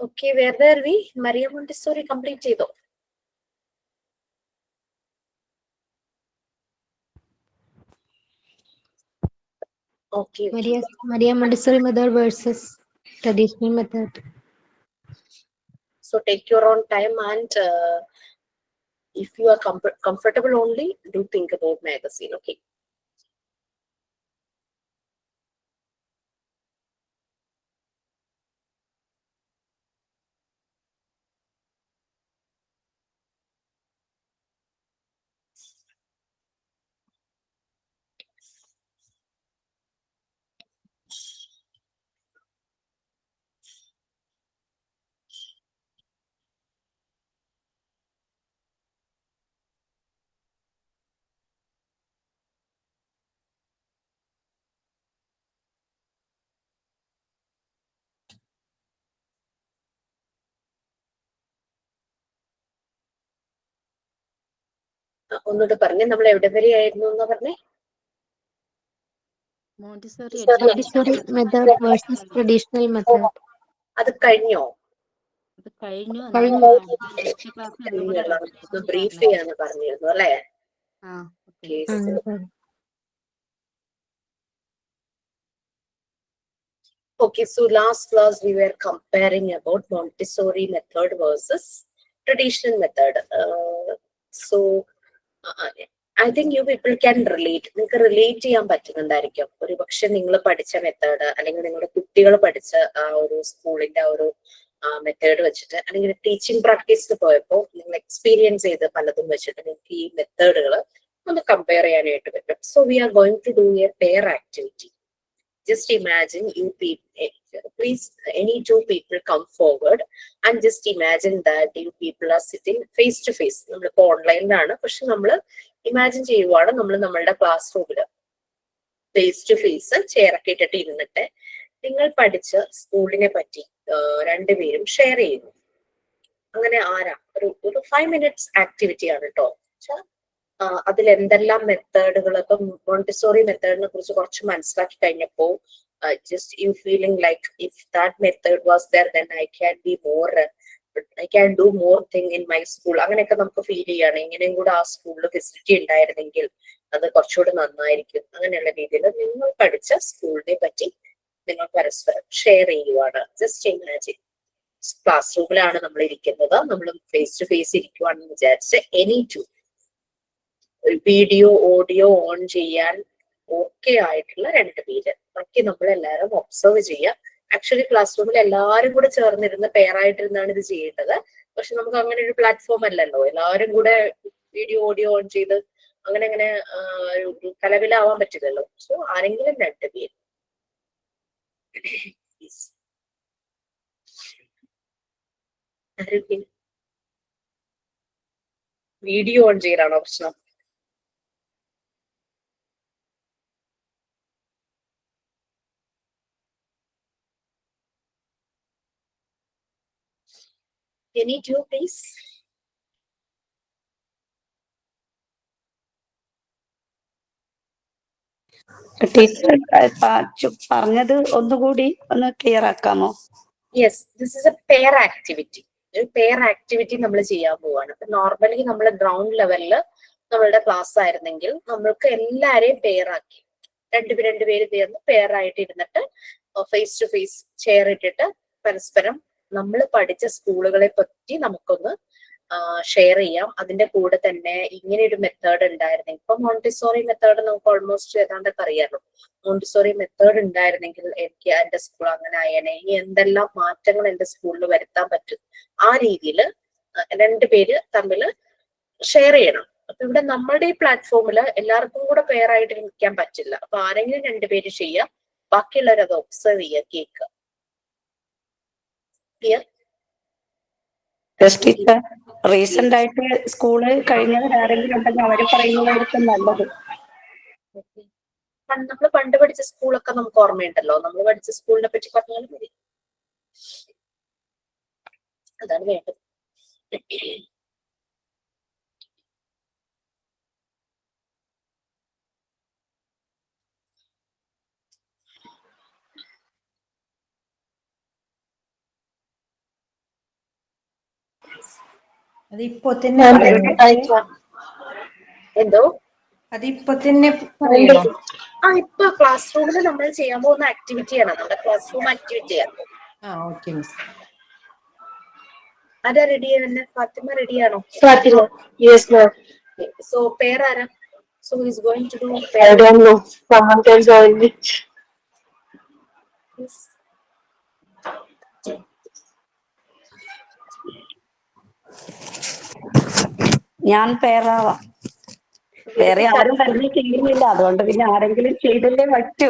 Okay, where we? Maria Montessori complete ചെയ്തോ? Okay. Maria Montessori method versus traditional method. So take your own time, and if you are comfortable only, do think about magazine. Okay. ഒന്നുകൂടെ പറഞ്ഞേ, നമ്മൾ എവിടെ വരെയായിരുന്നു എന്ന് പറഞ്ഞേ? Montessori method versus traditional method. അത് കഴിഞ്ഞോ? ബ്രീഫ് ചെയ്യാന്ന് പറഞ്ഞിരുന്നു അല്ലേ? Okay, so last class we were comparing about Montessori method versus traditional method. So I think you people can relate. നിങ്ങൾക്ക് റിലേറ്റ് ചെയ്യാൻ പറ്റുന്നുണ്ടായിരിക്കും. ഒരു പക്ഷെ നിങ്ങൾ പഠിച്ച മെത്തേഡ്, അല്ലെങ്കിൽ നിങ്ങളുടെ കുട്ടികൾ പഠിച്ച ആ ഒരു സ്കൂളിന്റെ ആ ഒരു മെത്തേഡ് വെച്ചിട്ട്, അല്ലെങ്കിൽ ടീച്ചിങ് പ്രാക്ടീസിൽ പോയപ്പോൾ നിങ്ങൾ എക്സ്പീരിയൻസ് ചെയ്ത് പലതും വെച്ചിട്ട് നിങ്ങൾക്ക് ഈ മെത്തേഡുകൾ ഒന്ന് കമ്പയർ ചെയ്യാനായിട്ട് പറ്റും. So we are going to do a pair activity. Just imagine you people, please, any two people come forward and just imagine that you people are sitting face to face. നമ്മളിപ്പോ ഓൺലൈനിലാണ്, പക്ഷെ നമ്മൾ imagine ചെയ്യുവാണ് നമ്മൾ നമ്മളുടെ class റൂമില് face to face ചെയറൊക്കെ ഇട്ടിട്ട് ഇരുന്നിട്ട് നിങ്ങൾ പഠിച്ച സ്കൂളിനെ പറ്റി രണ്ടുപേരും ഷെയർ ചെയ്യുന്നു. അങ്ങനെ ഒരു 5 minutes ആക്ടിവിറ്റി ആണ് കേട്ടോ. അതിൽ എന്തെല്ലാം മെത്തേഡുകൾ, ഇപ്പം മോണ്ടിസോറി മെത്തേഡിനെ കുറിച്ച് കുറച്ച് മനസ്സിലാക്കി കഴിഞ്ഞപ്പോൾ just you feeling like if that method was there, then I can be more, I can do more thing in my school. അങ്ങനെയൊക്കെ നമുക്ക് ഫീൽ ചെയ്യാണ്. ഇങ്ങനെയും കൂടെ ആ സ്കൂളിൽ ഫെസിലിറ്റി ഉണ്ടായിരുന്നെങ്കിൽ അത് കുറച്ചുകൂടെ നന്നായിരിക്കും. അങ്ങനെയുള്ള രീതിയിൽ നിങ്ങൾ പഠിച്ച സ്കൂളിനെ പറ്റി നിങ്ങൾ പരസ്പരം ഷെയർ ചെയ്യുവാണ്. ജസ്റ്റ് ഇമാജിൻ, ക്ലാസ് റൂമിലാണ് നമ്മൾ ഇരിക്കുന്നത്, നമ്മൾ ഫേസ് ടു ഫേസ് ഇരിക്കുവാണെന്ന് വിചാരിച്ച് any two video audio on ചെയ്യാൻ ഓക്കെ ആയിട്ടുള്ള 2 പേര്, ബാക്കി നമ്മൾ എല്ലാവരും ഒബ്സർവ് ചെയ്യുക. ആക്ച്വലി ക്ലാസ് റൂമിൽ എല്ലാവരും കൂടെ ചേർന്നിരുന്ന് പെയറായിട്ടിരുന്നാണ് ഇത് ചെയ്യേണ്ടത്. പക്ഷെ നമുക്ക് അങ്ങനെ ഒരു പ്ലാറ്റ്ഫോം അല്ലല്ലോ, എല്ലാവരും കൂടെ വീഡിയോ ഓഡിയോ ഓൺ ചെയ്ത് അങ്ങനെ കലവിലാവാൻ പറ്റില്ലല്ലോ. സോ ആരെങ്കിലും 2 പേര് വീഡിയോ ഓൺ ചെയ്യലാണോ പ്രശ്നം? Any two, please. ടീച്ചർ പറഞ്ഞത് ഒന്നുകൂടി ഒന്ന് ക്ലിയർ ആക്കാമോ? Yes, this is a pair activity. ഒരു പെയർ ആക്ടിവിറ്റി നമ്മൾ ചെയ്യാൻ പോവാണ്. നോർമലി നമ്മൾ ഗ്രൗണ്ട് ലെവലില് നമ്മളുടെ ക്ലാസ് ആയിരുന്നെങ്കിൽ നമ്മൾക്ക് എല്ലാരെയും പെയർ ആക്കി 2 പേര് ചേർന്ന് പെയർ ആയിട്ട് ഇരുന്നിട്ട് ഫേസ് ടു ഫേസ് ചെയർ ഇട്ടിട്ട് പരസ്പരം നമ്മൾ പഠിച്ച സ്കൂളുകളെ പറ്റി നമുക്കൊന്ന് ഷെയർ ചെയ്യാം. അതിന്റെ കൂടെ തന്നെ ഇങ്ങനെ ഒരു മെത്തേഡ് ഉണ്ടായിരുന്നെങ്കിൽ, ഇപ്പൊ മോണ്ടിസോറി മെത്തേഡ് നമുക്ക് ഓൾമോസ്റ്റ് ഏതാണ്ടൊക്കെ അറിയാമല്ലോ. മോണ്ടിസോറി മെത്തേഡ് ഉണ്ടായിരുന്നെങ്കിൽ എനിക്ക് എന്റെ സ്കൂൾ അങ്ങനെ ആയേനെ, ഇനി എന്തെല്ലാം മാറ്റങ്ങൾ എന്റെ സ്കൂളിൽ വരുത്താൻ പറ്റും, ആ രീതിയിൽ 2 പേര് തമ്മിൽ ഷെയർ ചെയ്യണം. അപ്പൊ ഇവിടെ നമ്മളുടെ ഈ പ്ലാറ്റ്ഫോമിൽ എല്ലാവർക്കും കൂടെ പെയർ ആയിട്ട് ഇരിക്കാൻ പറ്റില്ല. അപ്പൊ ആരെങ്കിലും 2 പേര് ചെയ്യുക, ബാക്കിയുള്ളവർ അത് ഒബ്സർവ് ചെയ്യുക, കേൾക്കുക. ക്ലിയർ? റീസെന്റ് ആയിട്ട് സ്കൂള് കഴിഞ്ഞവർ ആരെങ്കിലും ഉണ്ടെങ്കിൽ അവര് പറയുന്നതായിരിക്കും നല്ലത്. നമ്മൾ പണ്ട് പഠിച്ച സ്കൂളൊക്കെ നമുക്ക് ഓർമ്മയുണ്ടല്ലോ, നമ്മൾ പഠിച്ച സ്കൂളിനെ പറ്റി പറഞ്ഞാലും മതി. അതാണ് വേണ്ടത്. അതിപ്പോ തന്നെ എന്തോ അതിപ്പോ തന്നെ പറയണോ? ഇപ്പൊ ക്ലാസ് റൂമിൽ നമ്മൾ ചെയ്യാൻ പോകുന്ന ആക്ടിവിറ്റിയാണ്, നമ്മുടെ ക്ലാസ് റൂം ആക്ടിവിറ്റിയാണ്. Okay miss. ആരാ റെഡിയാണ്? ഫാത്തിമ റെഡിയാണോ? Fatima, yes ma'am. So pair ആരാ? So is going to do I pair. don't know. Someone can join me. ഞാൻ പേരാവാം. വേറെ ആരും തന്നെ ചെയ്യുന്നില്ല, അതുകൊണ്ട് പിന്നെ ആരെങ്കിലും ചെയ്തല്ലേ പറ്റൂ.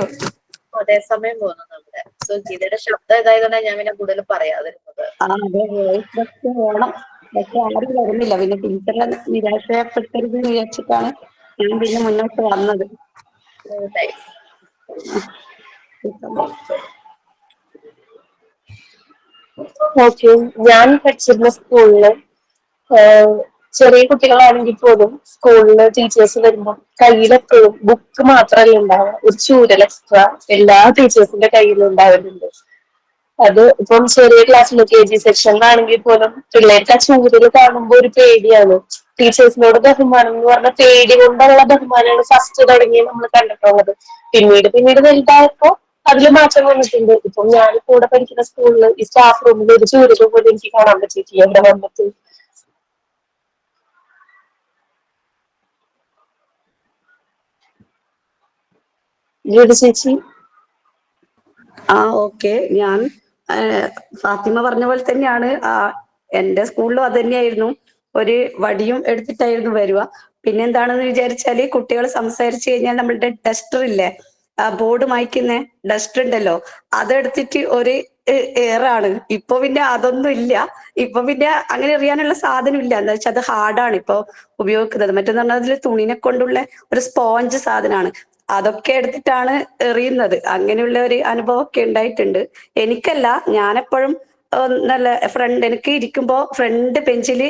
അതേസമയം പോകുന്നു നമ്മുടെ. സോ ഗീതയുടെ ശബ്ദം ഇതായതുകൊണ്ടാണ് ഞാൻ പിന്നെ കൂടുതൽ പറയാതിരുന്നത്. അതെ, വോയിസ് ഒക്കെ വേണം, പക്ഷെ ആരും വരുന്നില്ല. പിന്നെ ടീച്ചറെ നിരാശപ്പെടുത്തരുത് എന്ന് വിചാരിച്ചിട്ടാണ് ഞാൻ പിന്നെ മുന്നോട്ട് വന്നത്. ഓക്കെ, ഞാൻ പഠിച്ചിരുന്ന സ്കൂളില് ചെറിയ കുട്ടികളാണെങ്കിൽ പോലും സ്കൂളില് ടീച്ചേഴ്സ് വരുമ്പോൾ കയ്യിലെപ്പോഴും ബുക്ക് മാത്രമല്ല ഉണ്ടാവുക, ഒരു ചൂരൽ എക്സ്ട്രാ എല്ലാ ടീച്ചേഴ്സിന്റെ കയ്യിലും ഉണ്ടാവുന്നുണ്ട്. അത് ഇപ്പം ചെറിയ ക്ലാസ്സിൽ KG സെക്ഷനിലാണെങ്കിൽ പോലും പിള്ളേർക്ക് ആ ചൂരൽ കാണുമ്പോൾ ഒരു പേടിയാണ്. ടീച്ചേഴ്സിനോട് ബഹുമാനം എന്ന് പറഞ്ഞ പേടി കൊണ്ടുള്ള ബഹുമാനമാണ് ഫസ്റ്റ് തുടങ്ങി നമ്മൾ കണ്ടിട്ടുള്ളത്. പിന്നീട് വലുതായപ്പോ അതിൽ മാറ്റം വന്നിട്ടുണ്ട്. ഇപ്പം ഞാൻ കൂടെ പഠിക്കുന്ന സ്കൂളിൽ ഈ സ്റ്റാഫ് റൂമിൽ ഒരു ചൂരൽ പോലും എനിക്ക് കാണാൻ പറ്റിയിട്ടില്ല ഇവിടെ വന്നിട്ട്. ചേച്ചി ഓക്കെ, ഞാൻ ഫാത്തിമ പറഞ്ഞ പോലെ തന്നെയാണ്. എന്റെ സ്കൂളിലും അത് തന്നെയായിരുന്നു. ഒരു വടിയും എടുത്തിട്ടായിരുന്നു വരിക. പിന്നെ എന്താണെന്ന് വിചാരിച്ചാല് കുട്ടികൾ സംസാരിച്ചു കഴിഞ്ഞാൽ നമ്മളുടെ ഡസ്റ്റർ ഇല്ലേ, ബോർഡ് മായ്ക്കുന്ന ഡസ്റ്റർ ഉണ്ടല്ലോ, അതെടുത്തിട്ട് ഒരു ഏറാണ്. ഇപ്പൊ പിന്നെ അതൊന്നും ഇല്ല. ഇപ്പൊ പിന്നെ അങ്ങനെ എറിയാനുള്ള സാധനം ഇല്ല. എന്താ വെച്ചാൽ അത് ഹാർഡാണ് ഇപ്പൊ ഉപയോഗിക്കുന്നത്. മറ്റെന്ന് പറഞ്ഞാൽ അതിൽ തുണിനെ കൊണ്ടുള്ള ഒരു സ്പോഞ്ച് സാധനമാണ്, അതൊക്കെ എടുത്തിട്ടാണ് എറിയുന്നത്. അങ്ങനെയുള്ള ഒരു അനുഭവമൊക്കെ ഉണ്ടായിട്ടുണ്ട്. എനിക്കല്ല, ഞാനെപ്പോഴും നല്ല എനിക്ക് ഇരിക്കുമ്പോ ഫ്രണ്ട് ബെഞ്ചില്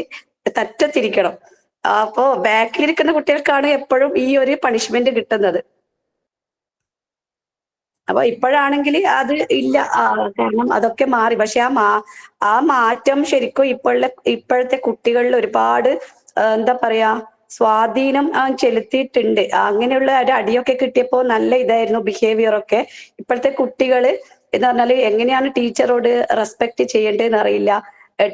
തറ്റത്തിരിക്കണം. അപ്പോ ബാക്കിലിരിക്കുന്ന കുട്ടികൾക്കാണ് എപ്പോഴും ഈ ഒരു പണിഷ്മെന്റ് കിട്ടുന്നത്. അപ്പൊ ഇപ്പോഴാണെങ്കിൽ അത് ഇല്ല. കാരണം അതൊക്കെ മാറി. പക്ഷെ ആ മാറ്റം ശരിക്കും ഇപ്പോഴത്തെ കുട്ടികളിൽ ഒരുപാട് എന്താ പറയാ സ്വാധീനം ചെലുത്തിയിട്ടുണ്ട്. അങ്ങനെയുള്ള ഒരു അടിയൊക്കെ കിട്ടിയപ്പോ നല്ല ഇതായിരുന്നു ബിഹേവിയർ ഒക്കെ. ഇപ്പോഴത്തെ കുട്ടികള് എന്ന് പറഞ്ഞാല് എങ്ങനെയാണ് ടീച്ചറോട് റെസ്പെക്ട് ചെയ്യേണ്ടതെന്ന് അറിയില്ല.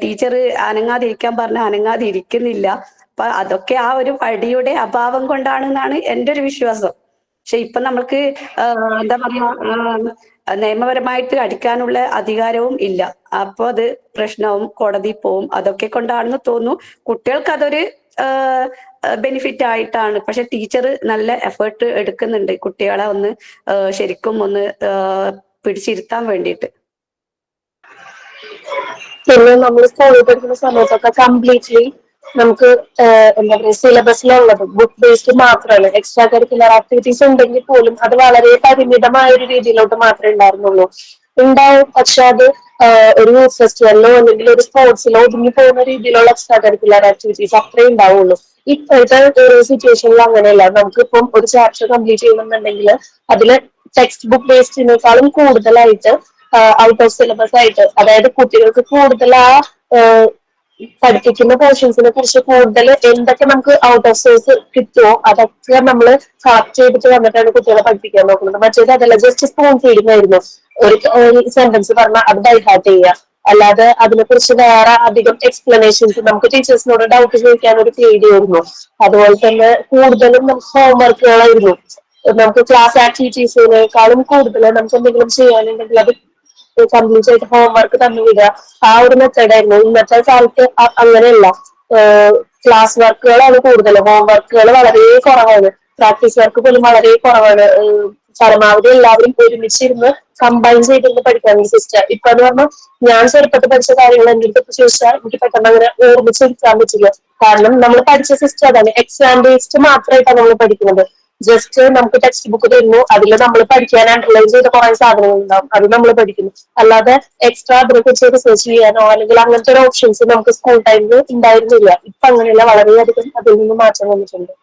ടീച്ചർ അനങ്ങാതിരിക്കാൻ പറഞ്ഞാൽ അനങ്ങാതെ ഇരിക്കുന്നില്ല. അപ്പൊ അതൊക്കെ ആ ഒരു അടിയുടെ അഭാവം കൊണ്ടാണെന്നാണ് എൻ്റെ ഒരു വിശ്വാസം. പക്ഷെ ഇപ്പൊ നമ്മൾക്ക് എന്താ പറയാ നിയമപരമായിട്ട് അടിക്കാനുള്ള അധികാരവും ഇല്ല. അപ്പൊ അത് പ്രശ്നവും, കോടതി പോവും. അതൊക്കെ കൊണ്ടാണെന്ന് തോന്നുന്നു. കുട്ടികൾക്ക് അതൊരു ബെനിഫിറ്റ് ആയിട്ടാണ്. പക്ഷെ ടീച്ചർ നല്ല എഫേർട്ട് എടുക്കുന്നുണ്ട് കുട്ടികളെ ഒന്ന് ശരിക്കും ഒന്ന് പിടിച്ചിരുത്താൻ വേണ്ടിയിട്ട്. പിന്നെ നമ്മൾ സ്കൂളിൽ പഠിക്കുന്ന സമയത്തൊക്കെ കംപ്ലീറ്റ്ലി നമുക്ക് എന്താ പറയുക സിലബസിലുള്ളത് ബുക്ക് ബേസ്ഡ് മാത്രമാണ്. എക്സ്ട്രാ കരിക്കുലർ ആക്ടിവിറ്റീസ് ഉണ്ടെങ്കിൽ പോലും അത് വളരെ പരിമിതമായ ഒരു രീതിയിലോട്ട് മാത്രമേ ഉണ്ടായിരുന്നുള്ളൂ. ഉണ്ടാവും, പക്ഷെ അത് ഒരു ഫെസ്റ്റിവലിലോ അല്ലെങ്കിൽ ഒരു സ്പോർട്സിലോ ഒതുങ്ങി പോകുന്ന രീതിയിലുള്ള എക്സ്ട്രാ കരിക്കുലർ ആക്ടിവിറ്റീസ് അത്രേ ഉണ്ടാവുള്ളൂ. ഇപ്പോഴത്തെ ഒരു സിറ്റുവേഷനിൽ അങ്ങനെയല്ല. നമുക്കിപ്പം ഒരു ചാപ്റ്റർ കംപ്ലീറ്റ് ചെയ്യണമെന്നുണ്ടെങ്കിൽ അതില് ടെക്സ്റ്റ് ബുക്ക് ബേസ്ഡിനേക്കാളും കൂടുതലായിട്ട് ഔട്ട് ഓഫ് സിലബസ് ആയിട്ട്, അതായത് കുട്ടികൾക്ക് കൂടുതൽ ആ പഠിപ്പിക്കുന്ന പോർഷൻസിനെ കുറിച്ച് കൂടുതൽ എന്തൊക്കെ നമുക്ക് ഔട്ട് ഓഫ് സോഴ്സ് കിട്ടുമോ അതൊക്കെ നമ്മൾ കളക്ട് ചെയ്തിട്ട് വന്നിട്ടാണ് കുട്ടികളെ പഠിപ്പിക്കാൻ നോക്കുന്നത്. മറ്റേത് അതല്ല, ജസ്റ്റ് സ്പൂൺ ഫീഡിംഗ് ആയിരുന്നു. ഒരു സെന്റൻസ് പറഞ്ഞാൽ അത് ബൈ ഹാർട്ട് ചെയ്യുക, അല്ലാതെ അതിനെക്കുറിച്ച് വേറെ അധികം എക്സ്പ്ലനേഷൻസ് നമുക്ക് ടീച്ചേഴ്സിനോട് ഡൗട്ട് ചോദിക്കാൻ ഒരു പേടിയായിരുന്നു. അതുപോലെ തന്നെ കൂടുതലും നമുക്ക് ഹോംവർക്കുകളായിരുന്നു. നമുക്ക് ക്ലാസ് ആക്ടിവിറ്റീസിനേക്കാളും കൂടുതൽ നമുക്ക് എന്തെങ്കിലും ചെയ്യാനുണ്ടെങ്കിൽ അത് കംപ്ലീറ്റ് ആയിട്ട് ഹോംവർക്ക് തന്നുവിടുക, ആ ഒരു മെത്തേഡായിരുന്നു. ഇന്നത്തെ കാലത്ത് അങ്ങനെയല്ല. ക്ലാസ് വർക്കുകളാണ് കൂടുതൽ, ഹോംവർക്കുകൾ വളരെ കുറവാണ്, പ്രാക്ടീസ് വർക്ക് പോലും വളരെ കുറവാണ്. പരമാവധി എല്ലാവരും ഒരുമിച്ചിരുന്ന് കമ്പൈൻ ചെയ്തിരുന്ന് പഠിക്കാൻ സിസ്റ്റം. ഇപ്പൊ എന്ന് പറഞ്ഞാൽ ഞാൻ ചെറുപ്പത്തിൽ പഠിച്ച കാര്യങ്ങൾ എന്റെ അടുത്ത് ചോദിച്ചാൽ എനിക്ക് പെട്ടെന്ന് അങ്ങനെ ഓർമ്മിച്ചെടുക്കാൻ പറ്റില്ല. കാരണം നമ്മൾ പഠിച്ച സിസ്റ്റം അതാണ്, എക്സാം ബേസ്ഡ് മാത്രമായിട്ടാണ് നമ്മൾ പഠിക്കുന്നത്. ജസ്റ്റ് നമുക്ക് ടെക്സ്റ്റ് ബുക്ക് തരുന്നു, അതിൽ നമ്മൾ പഠിക്കാൻ അണ്ടർലൈൻ ചെയ്ത കുറെ സാധനങ്ങൾ ഉണ്ടാവും, അത് നമ്മൾ പഠിക്കുന്നു. അല്ലാതെ എക്സ്ട്രാ അതിനെക്കുറിച്ച് റിസർച്ച് ചെയ്യാനോ അല്ലെങ്കിൽ അങ്ങനത്തെ ഒരു ഓപ്ഷൻസ് നമുക്ക് സ്കൂൾ ടൈമിൽ ഉണ്ടായിരുന്നില്ല. ഇപ്പൊ അങ്ങനെയല്ല, വളരെയധികം അതിൽ നിന്ന് മാറ്റം വന്നിട്ടുണ്ട്.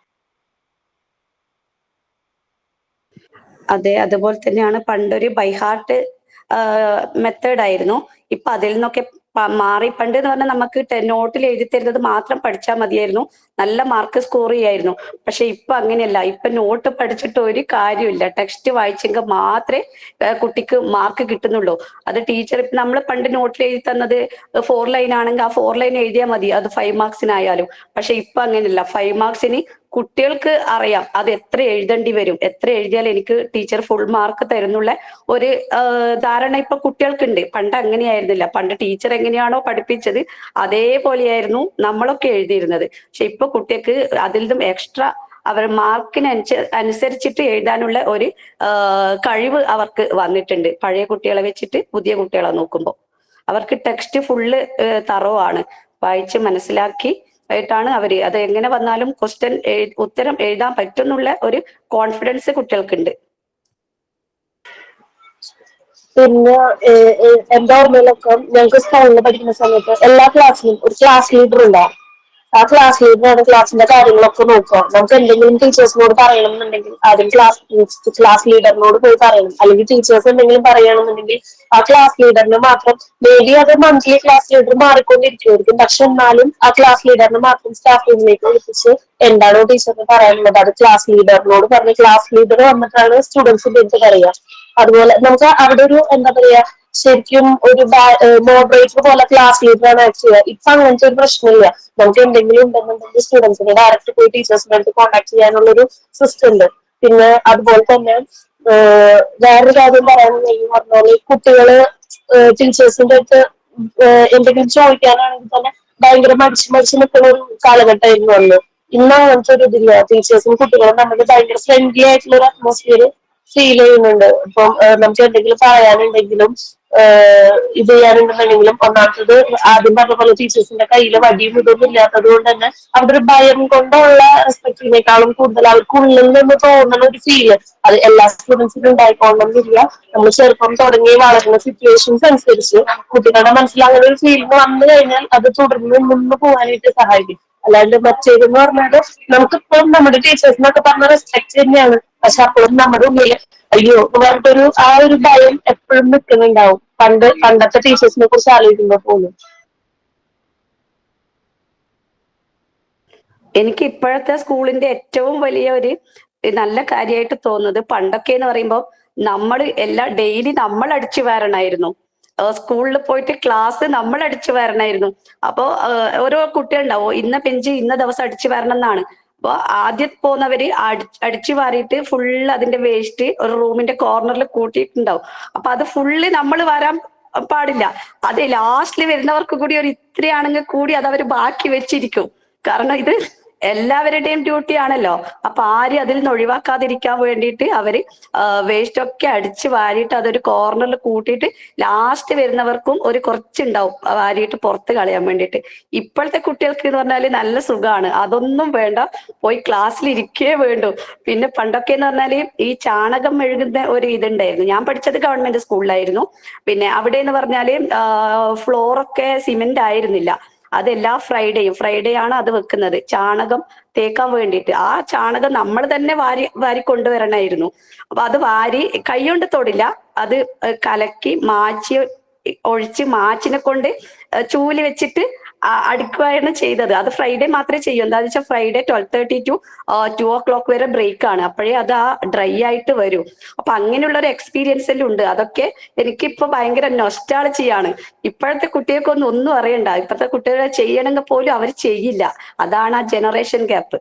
അതെ, അതുപോലെ തന്നെയാണ് പണ്ടൊരു ബൈഹാർട്ട് മെത്തേഡ് ആയിരുന്നു. ഇപ്പൊ അതിൽ നിന്നൊക്കെ മാറി. പണ്ട് എന്ന് പറഞ്ഞാൽ നമുക്ക് നോട്ടിൽ എഴുതി തരുന്നത് മാത്രം പഠിച്ചാൽ മതിയായിരുന്നു, നല്ല മാർക്ക് സ്കോർ ചെയ്യായിരുന്നു. പക്ഷെ ഇപ്പൊ അങ്ങനെയല്ല. ഇപ്പൊ നോട്ട് പഠിച്ചിട്ട് ഒരു കാര്യമില്ല, ടെക്സ്റ്റ് വായിച്ചെങ്കിൽ മാത്രമേ കുട്ടിക്ക് മാർക്ക് കിട്ടുന്നുള്ളൂ. അത് ടീച്ചർ നമ്മൾ പണ്ട് നോട്ടിൽ എഴുതി തന്നത് 4 ലൈൻ ആണെങ്കിൽ ആ 4 ലൈൻ എഴുതിയാൽ മതി, അത് 5 മാർക്സിനായാലും. പക്ഷെ ഇപ്പൊ അങ്ങനെയല്ല. 5 മാർക്സിന് കുട്ടികൾക്ക് അറിയാം അത് എത്ര എഴുതേണ്ടി വരും, എത്ര എഴുതിയാൽ എനിക്ക് ടീച്ചർ ഫുൾ മാർക്ക് തരുന്നുള്ള ഒരു ധാരണ ഇപ്പൊ കുട്ടികൾക്കുണ്ട്. പണ്ട് അങ്ങനെയായിരുന്നില്ല. പണ്ട് ടീച്ചർ എങ്ങനെയാണോ പഠിപ്പിച്ചത് അതേപോലെയായിരുന്നു നമ്മളൊക്കെ എഴുതിയിരുന്നത്. പക്ഷെ ഇപ്പൊ കുട്ടികൾക്ക് അതിൽ നിന്നും എക്സ്ട്രാ അവർ അനുസരിച്ചിട്ട് എഴുതാനുള്ള ഒരു കഴിവ് അവർക്ക് വന്നിട്ടുണ്ട്. പഴയ കുട്ടികളെ വെച്ചിട്ട് പുതിയ കുട്ടികളെ നോക്കുമ്പോൾ അവർക്ക് ടെക്സ്റ്റ് ഫുള്ള് തറവാണ്, വായിച്ച് മനസ്സിലാക്കി ആയിട്ടാണ് അവര് അത് എങ്ങനെ വന്നാലും ഉത്തരം എഴുതാൻ പറ്റുന്നുള്ള ഒരു കോൺഫിഡൻസ് കുട്ടികൾക്കുണ്ട്. പിന്നെ എന്റെ ഓർമ്മയിലൊക്കെ ഞങ്ങൾക്ക് സ്കൂളിൽ പഠിക്കുന്ന സമയത്ത് എല്ലാ ക്ലാസ്സിലും ഒരു ക്ലാസ് ലീഡർ ഉണ്ടാവും. ആ ക്ലാസ് ലീഡറാണ് ക്ലാസ്സിന്റെ കാര്യങ്ങളൊക്കെ നോക്കുക. നമുക്ക് എന്തെങ്കിലും ടീച്ചേഴ്സിനോട് പറയണം എന്നുണ്ടെങ്കിൽ ആദ്യം ക്ലാസ് ലീഡറിനോട് പോയി പറയണം. അല്ലെങ്കിൽ ടീച്ചേഴ്സ് എന്തെങ്കിലും പറയണമെന്നുണ്ടെങ്കിൽ ആ ക്ലാസ് ലീഡറിന് മാത്രം, മേ ബി അത് മന്ത്ലി ക്ലാസ് ലീഡർ മാറിക്കൊണ്ടിരിക്കുമായിരിക്കും, പക്ഷെ എന്നാലും ആ ക്ലാസ് ലീഡറിന് മാത്രം സ്റ്റാഫ് റൂമിലേക്ക് വിളിപ്പിച്ച് എന്താണോ ടീച്ചറിന് പറയാനുള്ളത് അത് ക്ലാസ് ലീഡറിനോട് പറഞ്ഞ് ക്ലാസ് ലീഡർ വന്നിട്ടാണ് സ്റ്റുഡൻസിന്റെ അടുത്ത് പറയുക. അതുപോലെ നമുക്ക് അവിടെ ഒരു എന്താ പറയാ ശരിക്കും ഒരു മോഡറേറ്റർ പോലെ ക്ലാസ് ലീഡറാണ് ആക്ട് ചെയ്യുക. ഇപ്പൊ അങ്ങനത്തെ ഒരു പ്രശ്നമില്ല. നമുക്ക് എന്തെങ്കിലും ഉണ്ടെന്നുണ്ടെങ്കിൽ സ്റ്റുഡൻസിനെ ഡയറക്റ്റ് പോയി ടീച്ചേഴ്സിനെ അടുത്ത് കോൺടാക്ട് ചെയ്യാനുള്ള ഒരു സിസ്റ്റം ഉണ്ട്. പിന്നെ അതുപോലെ തന്നെ വേറൊരു കാര്യം പറയാനുണ്ടെങ്കിൽ പറഞ്ഞാല് കുട്ടികള് ടീച്ചേഴ്സിന്റെ അടുത്ത് എന്തെങ്കിലും ചോദിക്കാനാണെങ്കിൽ തന്നെ ഭയങ്കര മടിച്ച് നിൽക്കുന്ന ഒരു കാലഘട്ടമായിരുന്നു അന്ന്. ഇന്ന് അങ്ങനത്തെ ഒരു ഇതില്ല. ടീച്ചേഴ്സും കുട്ടികളും തമ്മിൽ ഭയങ്കര ഫ്രണ്ട്ലി ആയിട്ടുള്ള ഒരു അറ്റ്മോസ്ഫിയർ ഫീൽ ചെയ്യുന്നുണ്ട്. ഇപ്പം നമുക്ക് എന്തെങ്കിലും പറയാനുണ്ടെങ്കിലും ഇത് ചെയ്യാനുണ്ടെന്നുണ്ടെങ്കിലും ഒന്നാമത്തത് ആദ്യം പറഞ്ഞ പോലെ ടീച്ചേഴ്സിന്റെ കയ്യിൽ വടിയും ഇതൊന്നും ഇല്ലാത്തത് കൊണ്ട് തന്നെ അവിടെ ഒരു ഭയം കൊണ്ടുള്ള റെസ്പെക്റ്റിനേക്കാളും കൂടുതൽ അവർക്കുള്ളിൽ നിന്ന് തോന്നുന്ന ഒരു ഫീല് അത് എല്ലാ സ്റ്റുഡൻസിനും ഉണ്ടായിക്കൊള്ളണമെന്നില്ല. നമ്മൾ ചെറുപ്പം തുടങ്ങി വളരുന്ന സിറ്റുവേഷൻസ് അനുസരിച്ച് കുട്ടികളുടെ മനസ്സിൽ അങ്ങനെ ഒരു ഫീലിംഗ് വന്നു കഴിഞ്ഞാൽ അത് തുടർന്ന് മുന്നോട്ട് പോകാനായിട്ട് സഹായിക്കും. അല്ലാണ്ട് മറ്റേതെന്ന് പറഞ്ഞാല് നമുക്കിപ്പോഴും നമ്മുടെ ടീച്ചേഴ്സിനൊക്കെ പറഞ്ഞ റെസ്പെക്ട് തന്നെയാണ്. പക്ഷെ അപ്പോഴും നമ്മുടെ ഉള്ളിൽ അയ്യോ എന്ന് പറഞ്ഞിട്ടൊരു ആ ഒരു ഭയം എപ്പോഴും നിൽക്കുന്നുണ്ടാവും. പണ്ടത്തെ ടീച്ചേഴ്സിനെ കുറിച്ച് ആലോചിക്കുമ്പോ പോലും. എനിക്ക് ഇപ്പോഴത്തെ സ്കൂളിന്റെ ഏറ്റവും വലിയ ഒരു നല്ല കാര്യമായിട്ട് തോന്നുന്നത്, പണ്ടൊക്കെ എന്ന് പറയുമ്പോൾ നമ്മൾ ഡെയിലി നമ്മൾ അടിച്ചു വാരണമായിരുന്നു. സ്കൂളിൽ പോയിട്ട് ക്ലാസ് നമ്മൾ അടിച്ചു വാരണമായിരുന്നു. അപ്പോ ഓരോ കുട്ടികളുണ്ടാവും ഇന്ന ബെഞ്ച് ഇന്ന ദിവസം അടിച്ചു വാരണം എന്നാണ്. അപ്പൊ ആദ്യം പോകുന്നവര് അടിച്ചു വാരിയിട്ട് ഫുള്ള് അതിന്റെ വേസ്റ്റ് ഒരു റൂമിന്റെ കോർണറിൽ കൂട്ടിയിട്ടുണ്ടാവും. അപ്പൊ അത് ഫുള്ള് നമ്മൾ വരാൻ പാടില്ല. അത് ലാസ്റ്റിൽ വരുന്നവർക്ക് കൂടി ഒരു ഇത്രയാണെങ്കിൽ കൂടി അത് അവർ ബാക്കി വെച്ചിരിക്കും. കാരണം ഇത് എല്ലാവരുടെയും ഡ്യൂട്ടി ആണല്ലോ. അപ്പൊ ആരും അതിൽ നിന്ന് ഒഴിവാക്കാതിരിക്കാൻ വേണ്ടിയിട്ട് അവര് വേസ്റ്റ് ഒക്കെ അടിച്ച് വാരിയിട്ട് അതൊരു കോർണറിൽ കൂട്ടിയിട്ട് ലാസ്റ്റ് വരുന്നവർക്കും ഒരു കുറച്ചുണ്ടാവും വാരിയിട്ട് പുറത്ത് കളയാൻ വേണ്ടിയിട്ട്. ഇപ്പോഴത്തെ കുട്ടികൾക്ക് എന്ന് പറഞ്ഞാല് നല്ല സുഖമാണ്, അതൊന്നും വേണ്ട, പോയി ക്ലാസ്സിൽ ഇരിക്കേ വേണ്ടു. പിന്നെ പണ്ടൊക്കെ എന്ന് പറഞ്ഞാല് ഈ ചാണകം മെഴുകുന്ന ഒരു ഇതുണ്ടായിരുന്നു. ഞാൻ പഠിച്ചത് ഗവൺമെന്റ് സ്കൂളിലായിരുന്നു. പിന്നെ അവിടെ എന്ന് പറഞ്ഞാല് ഫ്ലോറൊക്കെ സിമെന്റ് ആയിരുന്നില്ല. അതെല്ലാ ഫ്രൈഡേ ആണ് അത് വെക്കുന്നത്, ചാണകം തേക്കാൻ വേണ്ടിയിട്ട്. ആ ചാണകം നമ്മൾ തന്നെ വാരി കൊണ്ടുവരണമായിരുന്നു. അപ്പൊ അത് വാരി കൈകൊണ്ട് തൊടില്ല, അത് കലക്കി ഒഴിച്ച് മാച്ചിനെ കൊണ്ട് ചൂല് വെച്ചിട്ട് അടുക്കുകയാണ് ചെയ്തത്. അത് ഫ്രൈഡേ മാത്രമേ ചെയ്യൂ. എന്താണെന്ന് വെച്ചാൽ ഫ്രൈഡേ 12:30 to 2 o'clock വരെ ബ്രേക്ക് ആണ്. അപ്പോഴേ അത് ആ ഡ്രൈ ആയിട്ട് വരൂ. അപ്പൊ അങ്ങനെയുള്ള ഒരു എക്സ്പീരിയൻസ് എല്ലാം ഉണ്ട്. അതൊക്കെ എനിക്കിപ്പോ ഭയങ്കര നൊസ്റ്റാൾജിയാണ്. ഇപ്പോഴത്തെ കുട്ടികൾക്കൊന്നും ഒന്നും അറിയണ്ട. ഇപ്പോഴത്തെ കുട്ടികളെ ചെയ്യണമെങ്കിൽ പോലും അവർ ചെയ്യില്ല. അതാണ് ആ generation gap.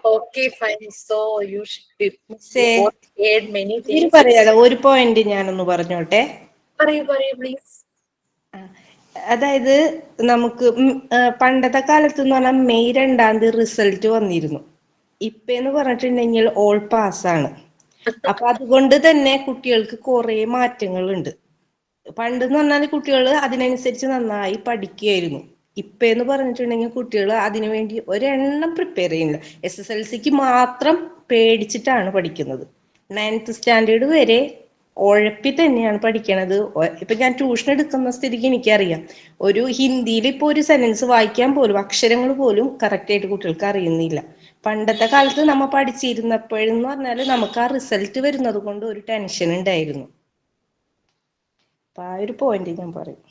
Okay, fine. So you മിസ്സേ, shared many ഇതിന് things. പറയാതെ ഒരു പോയിന്റ് ഞാനൊന്ന് പറഞ്ഞോട്ടെ. പറയൂ പ്ലീസ്. അതായത് നമുക്ക് പണ്ടത്തെ കാലത്ത് എന്ന് പറഞ്ഞാൽ മെയ് 2 റിസൾട്ട് വന്നിരുന്നു. ഇപ്പെന്ന് പറഞ്ഞിട്ടുണ്ടെങ്കിൽ ഓൾ പാസ്സാണ്. അപ്പൊ അതുകൊണ്ട് തന്നെ കുട്ടികൾക്ക് കുറെ മാറ്റങ്ങളുണ്ട്. പണ്ടെന്ന് പറഞ്ഞാൽ കുട്ടികൾ അതിനനുസരിച്ച് നന്നായി പഠിക്കുകയായിരുന്നു. ഇപ്പെന്ന് പറഞ്ഞിട്ടുണ്ടെങ്കിൽ കുട്ടികൾ അതിനുവേണ്ടി ഒരെണ്ണം പ്രിപ്പയർ ചെയ്യുന്നില്ല. SSLCക്ക് മാത്രം പേടിച്ചിട്ടാണ് പഠിക്കുന്നത്. 9th സ്റ്റാൻഡേർഡ് വരെ ഉഴപ്പി തന്നെയാണ് പഠിക്കണത്. ഇപ്പൊ ഞാൻ ട്യൂഷൻ എടുക്കുന്ന സ്ഥിതിക്ക് എനിക്കറിയാം, ഒരു ഹിന്ദിയിൽ ഇപ്പൊ ഒരു സെന്റൻസ് വായിക്കാൻ പോലും അക്ഷരങ്ങൾ പോലും കറക്റ്റ് ആയിട്ട് കുട്ടികൾക്ക് അറിയുന്നില്ല. പണ്ടത്തെ കാലത്ത് നമ്മ പഠിച്ചിരുന്നപ്പോഴെന്ന് പറഞ്ഞാല് നമുക്ക് ആ റിസൾട്ട് വരുന്നത് കൊണ്ട് ഒരു ടെൻഷൻ ഉണ്ടായിരുന്നു. അപ്പൊ ആ ഒരു പോയിന്റ് ഞാൻ പറയും.